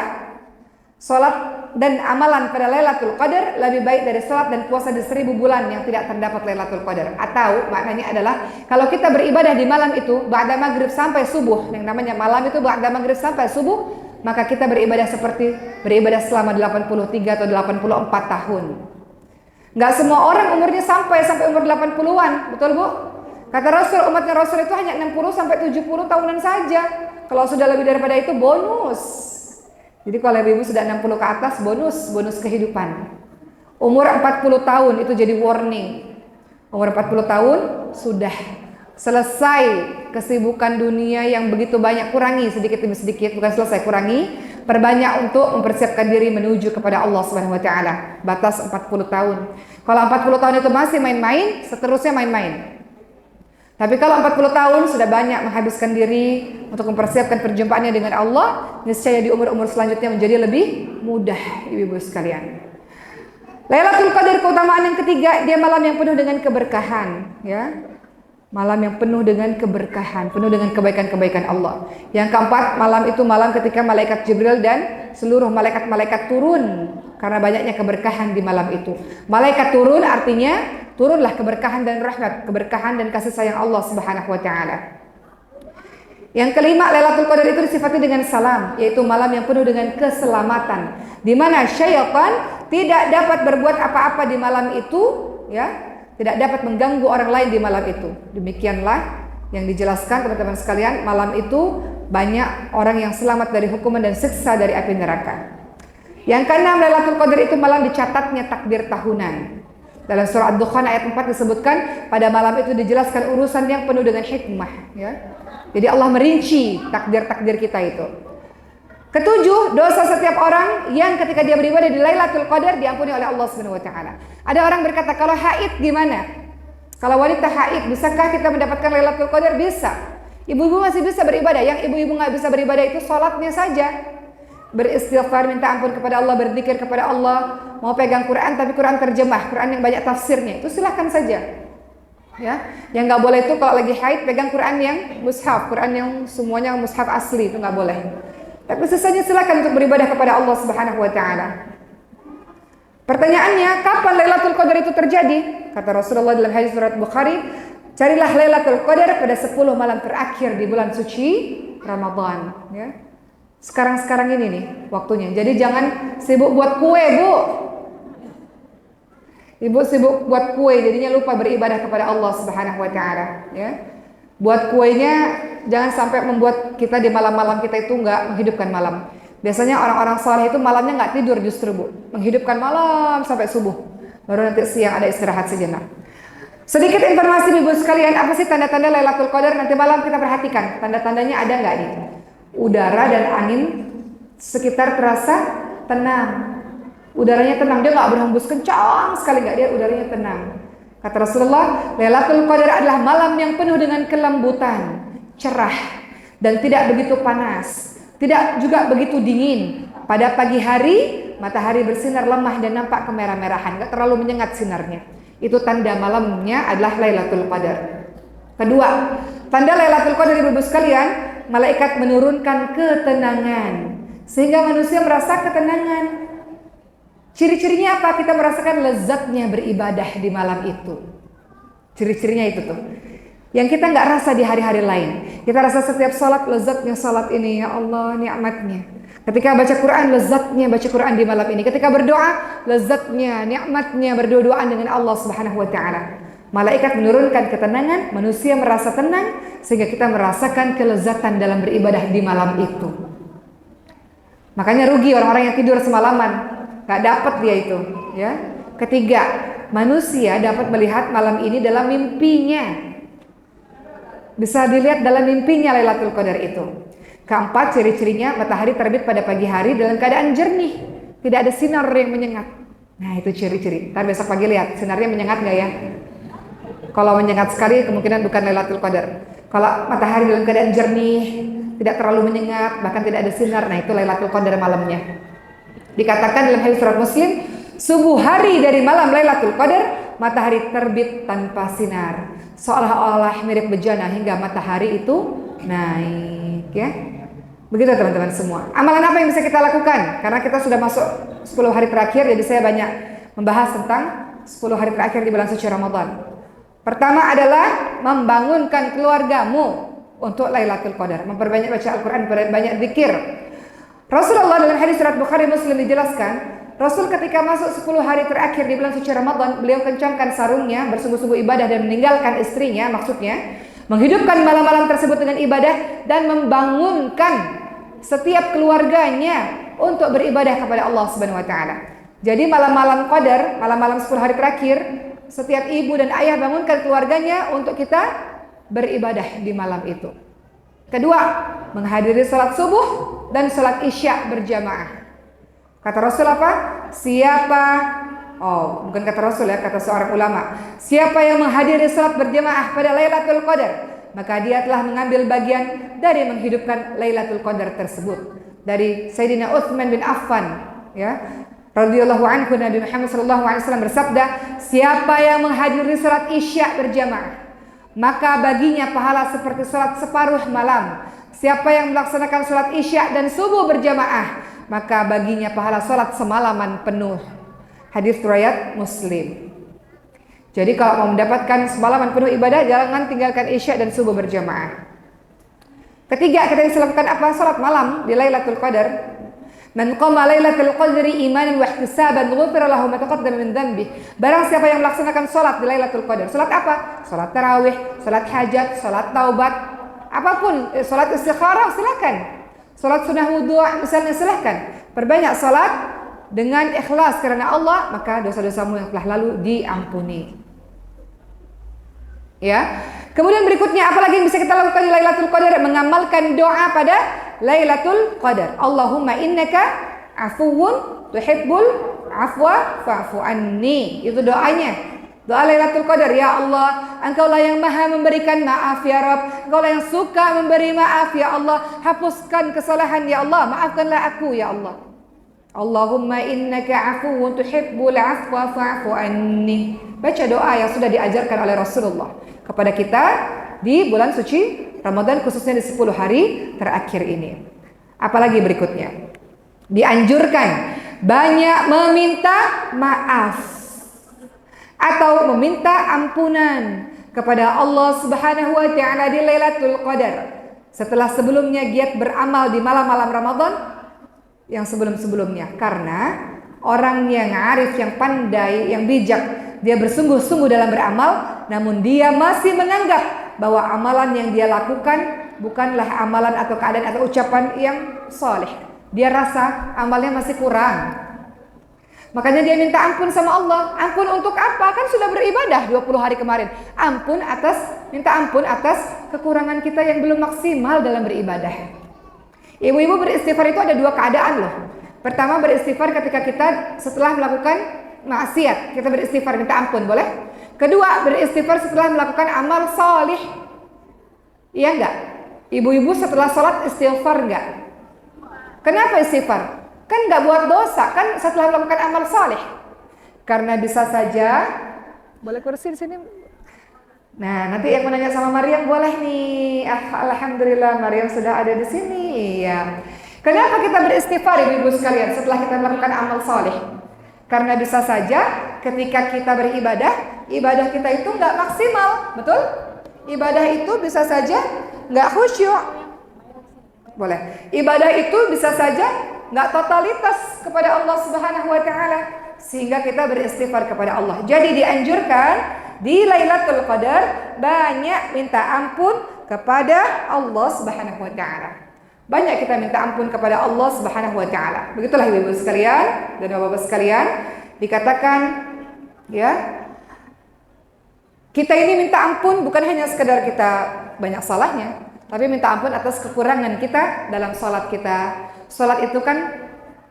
salat dan amalan pada Lailatul Qadar lebih baik dari salat dan puasa di 1000 bulan yang tidak terdapat Lailatul Qadar. Atau maknanya adalah kalau kita beribadah di malam itu ba'da maghrib sampai subuh, yang namanya malam itu ba'da maghrib sampai subuh, maka kita beribadah seperti beribadah selama 83 atau 84 tahun. Nggak semua orang umurnya sampai umur 80-an, betul Bu? Kata Rasul, umatnya Rasul itu hanya 60 sampai 70 tahunan saja. Kalau sudah lebih daripada itu bonus. Jadi kalau ibu sudah 60 ke atas bonus kehidupan. Umur 40 tahun itu jadi warning. Umur 40 tahun sudah selesai kesibukan dunia yang begitu banyak, kurangi sedikit demi sedikit, bukan selesai, kurangi, perbanyak untuk mempersiapkan diri menuju kepada Allah Subhanahu wa taala. Batas 40 tahun. Kalau 40 tahun itu masih main-main, seterusnya main-main. Tapi kalau 40 tahun sudah banyak menghabiskan diri untuk mempersiapkan perjumpaannya dengan Allah, niscaya di umur-umur selanjutnya menjadi lebih mudah, ibu-ibu sekalian. Lailatul Qadar keutamaan yang ketiga, dia malam yang penuh dengan keberkahan, ya. Malam yang penuh dengan keberkahan, penuh dengan kebaikan-kebaikan Allah. Yang keempat, malam itu malam ketika malaikat Jibril dan seluruh malaikat-malaikat turun karena banyaknya keberkahan di malam itu. Malaikat turun artinya turunlah keberkahan dan rahmat, keberkahan dan kasih sayang Allah Subhanahu wa taala. Yang kelima, Lailatul Qadar itu disifati dengan salam, yaitu malam yang penuh dengan keselamatan, di mana syaitan tidak dapat berbuat apa-apa di malam itu, ya, tidak dapat mengganggu orang lain di malam itu. Demikianlah yang dijelaskan teman-teman sekalian, malam itu banyak orang yang selamat dari hukuman dan siksa dari api neraka. Yang keenam, Lailatul Qadar itu malam dicatatnya takdir tahunan. Dalam surah Ad-Dukhan ayat 4 disebutkan pada malam itu dijelaskan urusan yang penuh dengan hikmah, ya. Jadi Allah merinci takdir-takdir kita itu. Ketujuh, dosa setiap orang yang ketika dia beribadah di Lailatul Qadar diampuni oleh Allah Subhanahu wa taala. Ada orang berkata, kalau haid gimana? Kalau wanita haid, bisakah kita mendapatkan Lailatul Qadar? Bisa. Ibu-ibu masih bisa beribadah. Yang ibu-ibu nggak bisa beribadah itu sholatnya saja. Beristighfar, minta ampun kepada Allah, berzikir kepada Allah, mau pegang Quran tapi Quran terjemah, Quran yang banyak tafsirnya, itu silahkan saja. Ya, yang nggak boleh itu kalau lagi haid pegang Quran yang mushaf, Quran yang semuanya mushaf asli, itu nggak boleh. Tapi sisanya silakan untuk beribadah kepada Allah Subhanahu wa taala. Pertanyaannya, kapan Lailatul Qadar itu terjadi? Kata Rasulullah dalam hadis riwayat Bukhari, carilah Lailatul Qadar pada 10 malam terakhir di bulan suci Ramadan, ya. Sekarang-sekarang ini nih waktunya. Jadi jangan sibuk buat kue, Bu. Ibu sibuk buat kue, jadinya lupa beribadah kepada Allah Subhanahu wa taala, ya. Buat kuenya jangan sampai membuat kita di malam-malam kita itu enggak menghidupkan malam. Biasanya orang-orang saleh itu malamnya enggak tidur justru, Bu. Menghidupkan malam sampai subuh. Baru nanti siang ada istirahat sejenak. Sedikit informasi Ibu sekalian, apa sih tanda-tanda Lailatul Qadar? Nanti malam kita perhatikan. Tanda-tandanya ada enggak nih? Udara dan angin sekitar terasa tenang. Udaranya tenang, dia nggak berhembus kencang sekali, nggak, dia udaranya tenang. Kata Rasulullah, Lailatul Qadar adalah malam yang penuh dengan kelembutan, cerah, dan tidak begitu panas, tidak juga begitu dingin. Pada pagi hari, matahari bersinar lemah dan nampak kemerah-merahan, nggak terlalu menyengat sinarnya. Itu tanda malamnya adalah Lailatul Qadar. Kedua, tanda Lailatul Qadar Ibu sekalian, malaikat menurunkan ketenangan, sehingga manusia merasa ketenangan. Ciri-cirinya apa? Kita merasakan lezatnya beribadah di malam itu. Ciri-cirinya itu tuh, yang kita nggak rasa di hari-hari lain. Kita rasa setiap salat, lezatnya salat ini, ya Allah, nikmatnya. Ketika baca Quran, lezatnya baca Quran di malam ini. Ketika berdoa, lezatnya, nikmatnya berdoa dengan Allah Subhanahu wa taala. Malaikat menurunkan ketenangan, manusia merasa tenang, sehingga kita merasakan kelezatan dalam beribadah di malam itu. Makanya rugi orang-orang yang tidur semalaman, gak dapat dia itu, ya. Ketiga, manusia dapat melihat malam ini dalam mimpinya. Bisa dilihat dalam mimpinya Lailatul Qadar itu. Keempat, ciri-cirinya matahari terbit pada pagi hari dalam keadaan jernih, tidak ada sinar yang menyengat. Nah, itu ciri-ciri. Ntar besok pagi lihat sinarnya menyengat gak ya? Kalau menyengat sekali kemungkinan bukan Lailatul Qadar. Kalau matahari dalam keadaan jernih, tidak terlalu menyengat, bahkan tidak ada sinar, nah itu Lailatul Qadar malamnya. Dikatakan dalam hadis surat Muslim, subuh hari dari malam Lailatul Qadar, matahari terbit tanpa sinar, seolah-olah mirip bejana hingga matahari itu naik, ya. Begitu teman-teman semua. Amalan apa yang bisa kita lakukan? Karena kita sudah masuk 10 hari terakhir, jadi saya banyak membahas tentang 10 hari terakhir di bulan suci Ramadan. Pertama adalah membangunkan keluargamu untuk Lailatul Qadar, memperbanyak baca Al-Quran, memperbanyak zikir. Rasulullah dalam hadis riwayat Bukhari Muslim dijelaskan, Rasul ketika masuk 10 hari terakhir di bulan suci Ramadan, beliau kencangkan sarungnya, bersungguh-sungguh ibadah dan meninggalkan istrinya, maksudnya menghidupkan malam-malam tersebut dengan ibadah dan membangunkan setiap keluarganya untuk beribadah kepada Allah Subhanahu wa taala. Jadi malam-malam Qadar, malam-malam 10 hari terakhir, setiap ibu dan ayah bangunkan keluarganya untuk kita beribadah di malam itu. Kedua, menghadiri salat subuh dan salat isya berjamaah. Kata Rasul apa? Bukan kata Rasul ya, kata seorang ulama. Siapa yang menghadiri salat berjamaah pada Lailatul Qadar, maka dia telah mengambil bagian dari menghidupkan Lailatul Qadar tersebut. Dari Sayyidina Utsman bin Affan, ya. radhiyallahu anhu, Nabi Muhammad sallallahu alaihi wasallam bersabda, siapa yang menghadiri salat Isya berjamaah, maka baginya pahala seperti salat separuh malam. Siapa yang melaksanakan salat Isya dan subuh berjamaah, maka baginya pahala salat semalaman penuh. Hadis riwayat Muslim. Jadi kalau mau mendapatkan semalaman penuh ibadah, jangan tinggalkan Isya dan subuh berjamaah. Ketiga, kita bisa lakukan apa? Salat malam di Lailatul Qadar. Man qama Lailatul Qadri imanan wa ihtisaban ghufira lahu ma taqaddama min dhanbi. Barang siapa yang melaksanakan salat di Lailatul Qadar. Salat apa? Salat tarawih, salat hajat, salat taubat, apapun, salat istikharah silakan. Salat sunah wudu misalnya silakan. Perbanyak salat dengan ikhlas karena Allah, maka dosa-dosamu yang telah lalu diampuni. Ya. Kemudian berikutnya apalagi yang bisa kita lakukan di Lailatul Qadar? Mengamalkan doa pada Lailatul Qadar. Allahumma innaka afuwun tuhibbul afwa fa'fu anni. Itu doanya. Doa Lailatul Qadar. Ya Allah, Engkaulah yang maha memberikan maaf ya Rabb. Engkaulah yang suka memberi maaf ya Allah. Hapuskan kesalahan ya Allah. Maafkanlah aku ya Allah. Allahumma innaka afuwun tuhibbul afwa fa'fu anni. Baca doa yang sudah diajarkan oleh Rasulullah kepada kita di bulan suci Ramadan, khususnya di 10 hari terakhir ini. Apalagi berikutnya, dianjurkan banyak meminta maaf atau meminta ampunan kepada Allah Subhanahu wa taala di Lailatul Qadar. Setelah sebelumnya giat beramal di malam-malam Ramadan yang sebelum-sebelumnya, karena orang yang arif, yang pandai, yang bijak, dia bersungguh-sungguh dalam beramal, namun dia masih menganggap bahwa amalan yang dia lakukan bukanlah amalan atau keadaan atau ucapan yang soleh. Dia rasa amalnya masih kurang. Makanya dia minta ampun sama Allah. Ampun untuk apa? Kan sudah beribadah 20 hari kemarin. Minta ampun atas kekurangan kita yang belum maksimal dalam beribadah. Ibu-ibu beristighfar itu ada dua keadaan loh. Pertama, beristighfar ketika kita setelah melakukan maksiat, kita beristighfar minta ampun, boleh? Kedua, beristighfar setelah melakukan amal salih. Iya enggak? Ibu-ibu setelah sholat istighfar enggak? Kenapa istighfar? Kan enggak buat dosa, kan setelah melakukan amal salih. Karena bisa saja, boleh kursi di sini? Nah, nanti yang menanya sama Maryam boleh nih. Alhamdulillah Maryam sudah ada di sini. Iya. Kenapa kita beristighfar ibu-ibu sekalian setelah kita melakukan amal salih? Karena bisa saja ketika kita beribadah, ibadah kita itu nggak maksimal, betul? Ibadah itu bisa saja nggak khusyuk, boleh. Ibadah itu bisa saja nggak totalitas kepada Allah Subhanahu Wa Taala, sehingga kita beristighfar kepada Allah. Jadi dianjurkan di Lailatul Qadar banyak minta ampun kepada Allah Subhanahu Wa Taala. Banyak kita minta ampun kepada Allah Subhanahu wa taala. Begitulah ibu-ibu sekalian dan bapak-bapak sekalian, dikatakan ya, kita ini minta ampun bukan hanya sekedar kita banyak salahnya, tapi minta ampun atas kekurangan kita dalam sholat kita. Sholat itu kan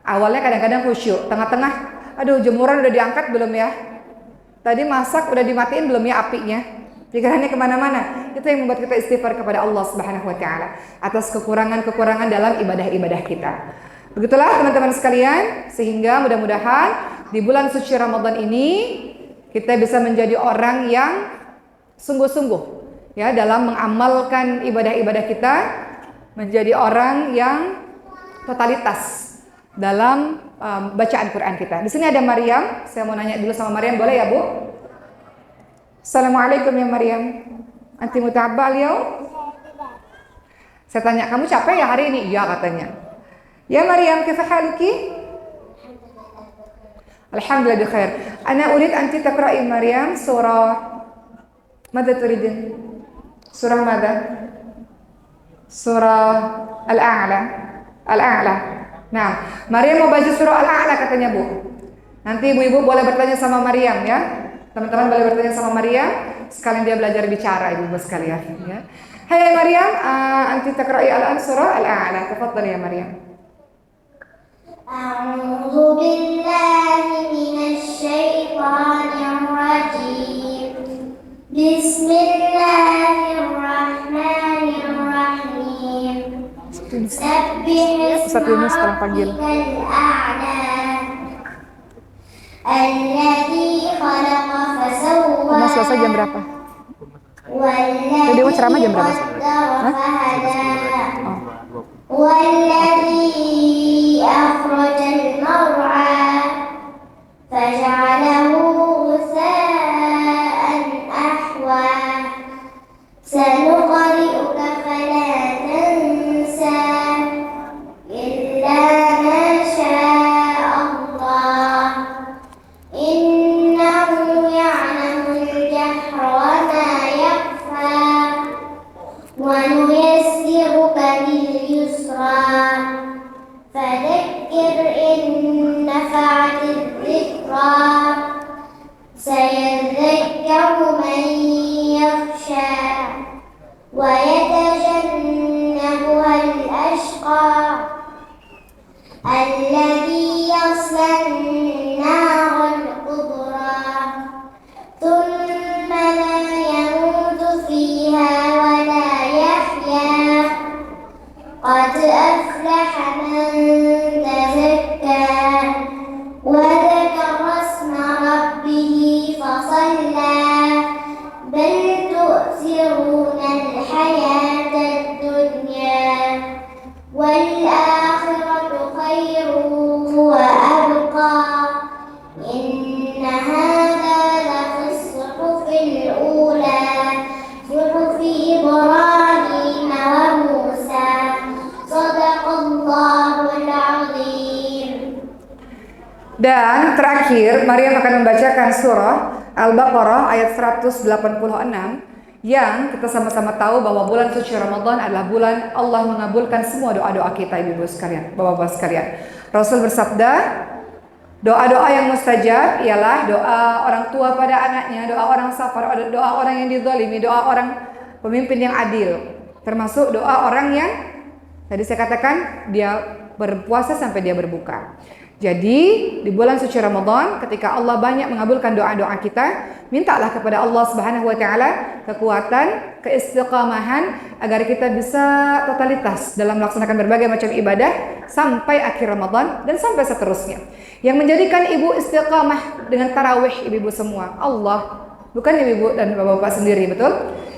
awalnya kadang-kadang khusyuk, tengah-tengah, aduh jemuran udah diangkat belum ya? Tadi masak udah dimatiin belum ya apinya? Pikirannya kemana-mana. Itu yang membuat kita istighfar kepada Allah Subhanahu Wa Taala atas kekurangan-kekurangan dalam ibadah-ibadah kita. Begitulah teman-teman sekalian, sehingga mudah-mudahan di bulan suci Ramadan ini kita bisa menjadi orang yang sungguh-sungguh ya dalam mengamalkan ibadah-ibadah kita, menjadi orang yang totalitas dalam bacaan Quran kita. Di sini ada Maryam, saya mau nanya dulu sama Maryam, boleh ya Bu? Assalamualaikum ya Maryam. Anti mutabal ya? Saya tanya, kamu capek ya hari ini? Iya katanya. Ya Maryam, kaifa haluki? Alhamdulillah bi khair. Ana urid anti taqra'i Maryam surah madza turidin? Surah madza? Surah Al-A'la. Al-A'la. Nah, Maryam mau baca surah Al-A'la katanya Bu. Nanti ibu-ibu boleh bertanya sama Maryam ya. Teman-teman boleh bertanya sama Maryam, sekalian dia belajar bicara ibu-ibu sekalian ya. Hai Maryam, anti taqra'i al-an surah Al-A'la. Tafadhali ya Maryam. A'udzu billahi minasy syaithanir rajim. Bismillahirrahmanirrahim. Sabbih Ustaz Yunus sekarang panggil. الذي خلق فسوى Rumah selesai jam berapa? والذي Jadi mau ceramah jam berapa? قدر Hah? فهدى Oh. والذي أخرج المرعى فجعله غثاء أحوى سنقرئك فلا تنسى إلا ما شاء الله إنه يعلم الجهر وما يخفى ونيسرك لليسرى فذكر إن نفعت الذكرى سيذكر من يخشى ويتجنبها الأشقى الذي يصلى النار الكبرى ثم لا يموت فيها ولا يحيا قد أفلح من تزكى وذكر اسم ربه فصلى بل تؤثرون الحياة الدنيا والآخرة خير وأبقى إن هذا لفي الصحف الأولى صحف إبراهيم وموسى صدق الله العظيم. Dan terakhir, Maryam akan membacakan surah Al-Baqarah ayat 186 yang kita sama-sama tahu bahwa bulan suci Ramadan adalah bulan Allah mengabulkan semua doa-doa kita, ibu-ibu sekalian, bapak-bapak sekalian. Rasul bersabda, doa-doa yang mustajab ialah doa orang tua pada anaknya, doa orang safar, doa orang yang dizalimi, doa orang pemimpin yang adil, termasuk doa orang yang tadi saya katakan dia berpuasa sampai dia berbuka. Jadi di bulan suci Ramadan ketika Allah banyak mengabulkan doa-doa kita, mintalah kepada Allah Subhanahu wa taala kekuatan, keistiqamahan agar kita bisa totalitas dalam melaksanakan berbagai macam ibadah sampai akhir Ramadan dan sampai seterusnya. Yang menjadikan ibu istiqamah dengan tarawih ibu-ibu semua, Allah, bukan ibu-ibu dan bapak-bapak sendiri, betul?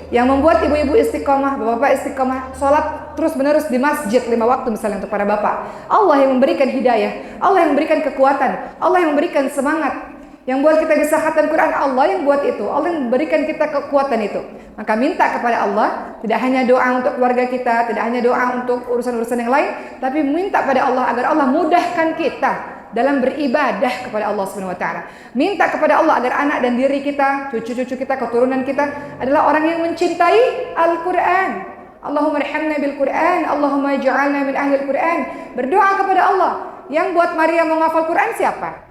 Yang membuat ibu-ibu istiqomah, bapak-bapak istiqomah, sholat terus-menerus di masjid 5 waktu misalnya untuk para bapak. Allah yang memberikan hidayah, Allah yang memberikan kekuatan, Allah yang memberikan semangat. Yang buat kita bisa khatam Quran, Allah yang buat itu, Allah yang memberikan kita kekuatan itu. Maka minta kepada Allah, tidak hanya doa untuk keluarga kita, tidak hanya doa untuk urusan-urusan yang lain, tapi minta pada Allah agar Allah mudahkan kita dalam beribadah kepada Allah Subhanahu wa taala. Minta kepada Allah agar anak dan diri kita, cucu-cucu kita, keturunan kita adalah orang yang mencintai Al-Qur'an. Allahumma arhamna bil Qur'an, Allahumma ij'alna min ahli Al-Qur'an. Berdoa kepada Allah. Yang buat Maryam menghafal Quran siapa?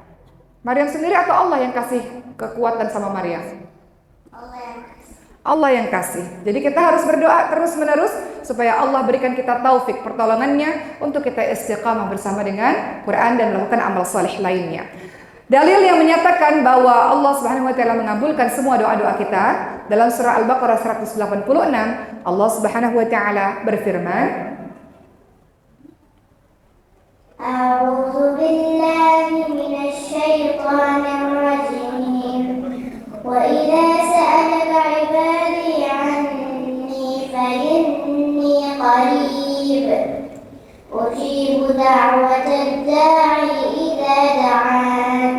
Maryam sendiri atau Allah yang kasih kekuatan sama Maryam? Allah yang kasih. Jadi kita harus berdoa terus-menerus supaya Allah berikan kita taufik pertolongannya untuk kita istiqamah bersama dengan Quran dan melakukan amal saleh lainnya. Dalil yang menyatakan bahwa Allah Subhanahu wa taala mengabulkan semua doa-doa kita dalam surah Al-Baqarah 186, Allah Subhanahu wa taala berfirman, A'udzu billahi minasy syaithanir rajim. Wa idza sa'alaka 'ibadi 'anni fa inni qarib. Ujibu da'watad da'i idza da'an.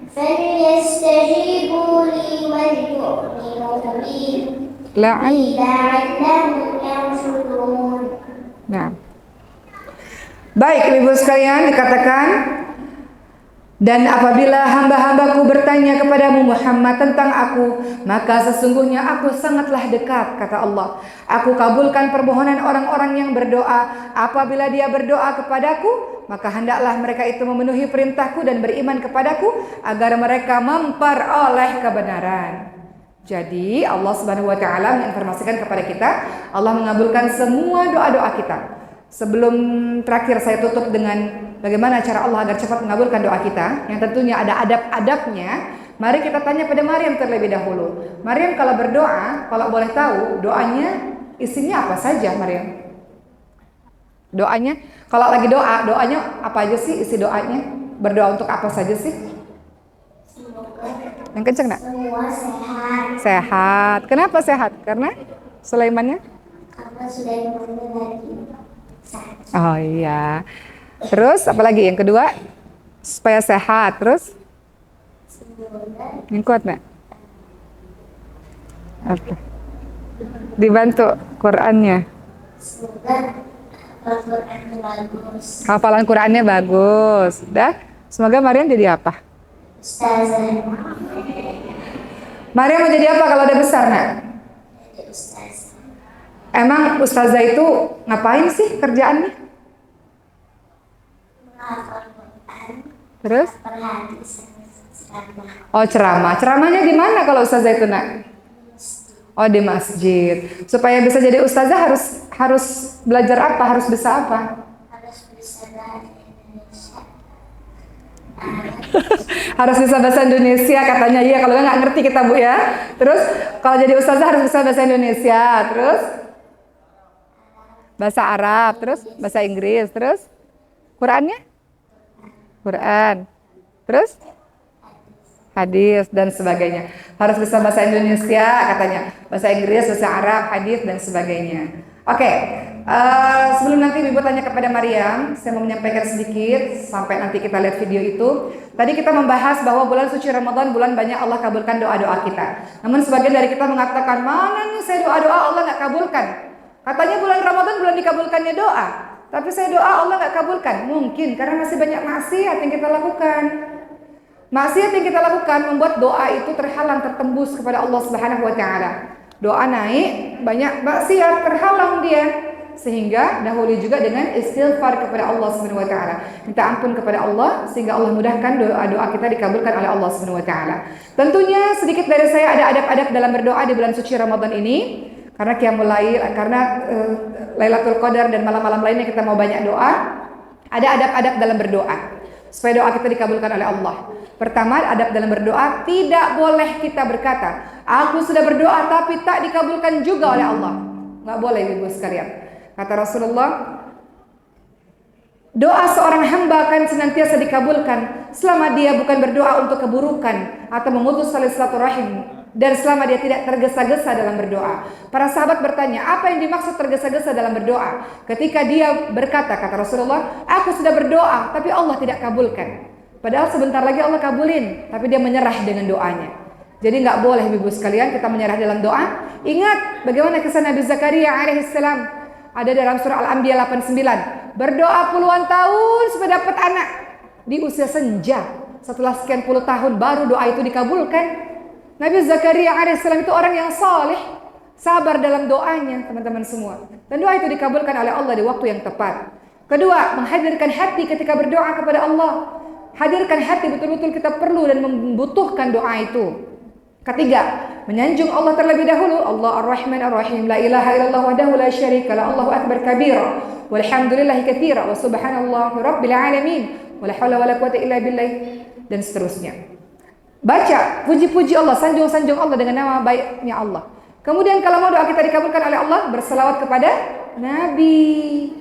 Falyastajibu li wal yu'minu bi la'allahum yarshudun. Nah. Baik, ibu-ibu sekalian, dikatakan, dan apabila hamba-hambaku bertanya kepadamu Muhammad tentang aku, maka sesungguhnya aku sangatlah dekat, kata Allah. Aku kabulkan permohonan orang-orang yang berdoa. Apabila dia berdoa kepadaku, maka hendaklah mereka itu memenuhi perintahku dan beriman kepadaku agar mereka memperoleh kebenaran. Jadi Allah Subhanahu wa taala menginformasikan kepada kita, Allah mengabulkan semua doa-doa kita. Sebelum terakhir saya tutup dengan bagaimana cara Allah agar cepat mengabulkan doa kita, yang tentunya ada adab-adabnya. Mari kita tanya pada Maryam terlebih dahulu. Maryam kalau berdoa, kalau boleh tahu doanya isinya apa saja, Maryam? Doanya, kalau lagi doa, doanya apa aja sih isi doanya? Berdoa untuk apa saja sih? Yang kenceng nak? Semua sehat. Sehat. Kenapa sehat? Karena Sulaimannya? Karena sudah lagi sakit. Oh iya. Terus apalagi yang kedua? Supaya sehat. Terus? Semoga Yang kuat nak? Apa? Dibantu Qurannya. semoga Al-Quran bagus. Hafalan Qurannya bagus. Dah? Semoga Maryam jadi apa? Ustazah. Maryam mau jadi apa kalau udah besar nak? Jadi ustazah. Emang ustazah itu ngapain sih kerjaannya? Menghafal Quran. Terus? Berhadis. Ceramah. Oh ceramah. Ceramahnya di mana kalau ustazah itu nak? Oh di masjid. Supaya bisa jadi ustazah harus belajar apa? Harus bisa apa? Harus bisa bahasa Indonesia. Harus bisa bahasa Indonesia katanya. Iya kalau nggak ngerti kita bu ya. Terus kalau jadi ustazah harus bisa bahasa Indonesia. Terus bahasa Arab. Terus bahasa Inggris. Terus Qurannya? Quran. Terus hadis dan sebagainya. Harus bisa bahasa Indonesia katanya, bahasa Inggris, bahasa Arab, hadis dan sebagainya. Oke, sebelum nanti Ibu tanya kepada Maryam, saya mau menyampaikan sedikit sampai nanti kita lihat video itu. Tadi kita membahas bahwa bulan suci Ramadan bulan banyak Allah kabulkan doa-doa kita. Namun sebagian dari kita mengatakan, mana nih saya doa-doa Allah nggak kabulkan. Katanya bulan Ramadan bulan dikabulkannya doa, tapi saya doa Allah nggak kabulkan. Mungkin karena masih banyak maksiat yang kita lakukan. Maksiat yang kita lakukan membuat doa itu terhalang, tertembus kepada Allah Subhanahu wa taala. Doa naik, banyak maksiat terhalang dia. Sehingga dahului juga dengan istighfar kepada Allah Subhanahu wa taala. Minta ampun kepada Allah sehingga Allah mudahkan doa-doa kita dikabulkan oleh Allah Subhanahu wa taala. Tentunya sedikit dari saya ada adab-adab dalam berdoa di bulan suci Ramadan ini. Karena qiyamul lail, karena Lailatul Qadar dan malam-malam lainnya kita mau banyak doa. Ada adab-adab dalam berdoa supaya doa kita dikabulkan oleh Allah. Pertama, adab dalam berdoa, tidak boleh kita berkata, aku sudah berdoa tapi tak dikabulkan juga oleh Allah. Nggak boleh ibu sekalian. Kata Rasulullah, doa seorang hamba akan senantiasa dikabulkan selama dia bukan berdoa untuk keburukan atau memutus tali silaturahim, dan selama dia tidak tergesa-gesa dalam berdoa. Para sahabat bertanya, apa yang dimaksud tergesa-gesa dalam berdoa? Ketika dia berkata, kata Rasulullah, aku sudah berdoa tapi Allah tidak kabulkan. Padahal sebentar lagi Allah kabulin, tapi dia menyerah dengan doanya. Jadi nggak boleh ibu sekalian kita menyerah dalam doa. Ingat bagaimana kisah Nabi Zakaria alaihissalam, ada dalam surah Al-Anbiya 89. Berdoa puluhan tahun supaya dapat anak. Di usia senja, setelah sekian puluh tahun baru doa itu dikabulkan. Nabi Zakaria alaihissalam itu orang yang saleh, sabar dalam doanya teman-teman semua. Dan doa itu dikabulkan oleh Allah di waktu yang tepat. Kedua, menghadirkan hati ketika berdoa kepada Allah. Hadirkan hati, betul-betul kita perlu dan membutuhkan doa itu. Ketiga, menyanjung Allah terlebih dahulu. Allah Ar-Rahman Ar-Rahim, la ilaha illallah wahdahu la syarika lah, Allahu akbar kabira, walhamdulillahi katsira, wa subhanallahi rabbil alamin, wala haula wala quwwata illa billah, dan seterusnya. Baca puji-puji Allah, sanjung-sanjung Allah dengan nama baiknya Allah. Kemudian kalau mau doa kita dikabulkan oleh Allah, berselawat kepada Nabi.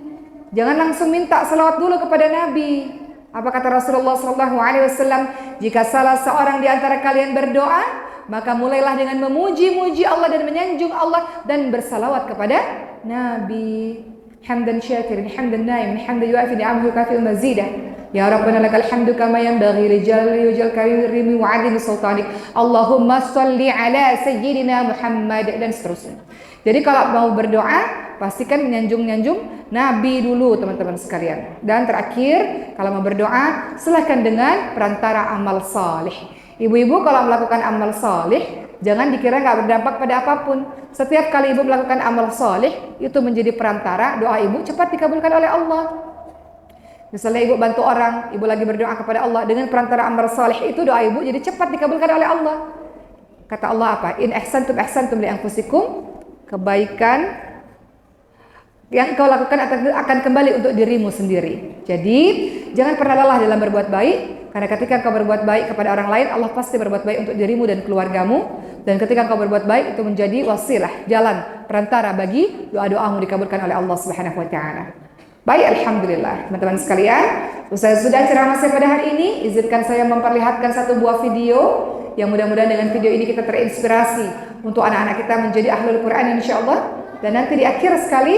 Jangan langsung minta selawat dulu kepada Nabi. Apa kata Rasulullah SAW? Jika salah seorang di antara kalian berdoa, maka mulailah dengan memuji-muji Allah dan menyanjung Allah dan bersalawat kepada Nabi. Hamdan syakirin, hamdan naim, hamdan yuafi ni'amahu kafi'u mazidah. Ya Rabbana lakal hamdu kama yanbaghi li jalali wajhil karimi wa 'azimi sultanik. Allahumma shalli ala sayyidina Muhammad, dan seterusnya. Jadi kalau mau berdoa, pastikan menyanjung-nyanjung Nabi dulu teman-teman sekalian. Dan terakhir, kalau mau berdoa, silahkan dengan perantara amal saleh. Ibu-ibu kalau melakukan amal saleh, jangan dikira nggak berdampak pada apapun. Setiap kali ibu melakukan amal saleh, itu menjadi perantara doa ibu cepat dikabulkan oleh Allah. Misalnya ibu bantu orang, ibu lagi berdoa kepada Allah, dengan perantara amal saleh itu doa ibu jadi cepat dikabulkan oleh Allah. Kata Allah apa? In ahsantum li anfusikum. Kebaikan yang kau lakukan akan kembali untuk dirimu sendiri. Jadi jangan pernah lelah dalam berbuat baik, karena ketika kau berbuat baik kepada orang lain, Allah pasti berbuat baik untuk dirimu dan keluargamu. Dan ketika kau berbuat baik, itu menjadi wasilah, jalan, perantara bagi doa-doamu dikabulkan oleh Allah Subhanahu wa taala. Baik, alhamdulillah teman-teman sekalian, usai sudah ceramah saya pada hari ini, izinkan saya memperlihatkan satu buah video Yang mudah-mudahan dengan video ini kita terinspirasi untuk anak-anak kita menjadi ahlul Quran insyaallah. Dan nanti di akhir sekali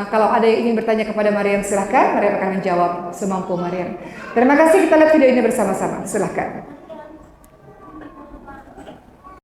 kalau ada yang ingin bertanya kepada Maryam silahkan, Maryam akan menjawab semampu Maryam. Terima kasih, kita lihat video ini bersama-sama. Silahkan.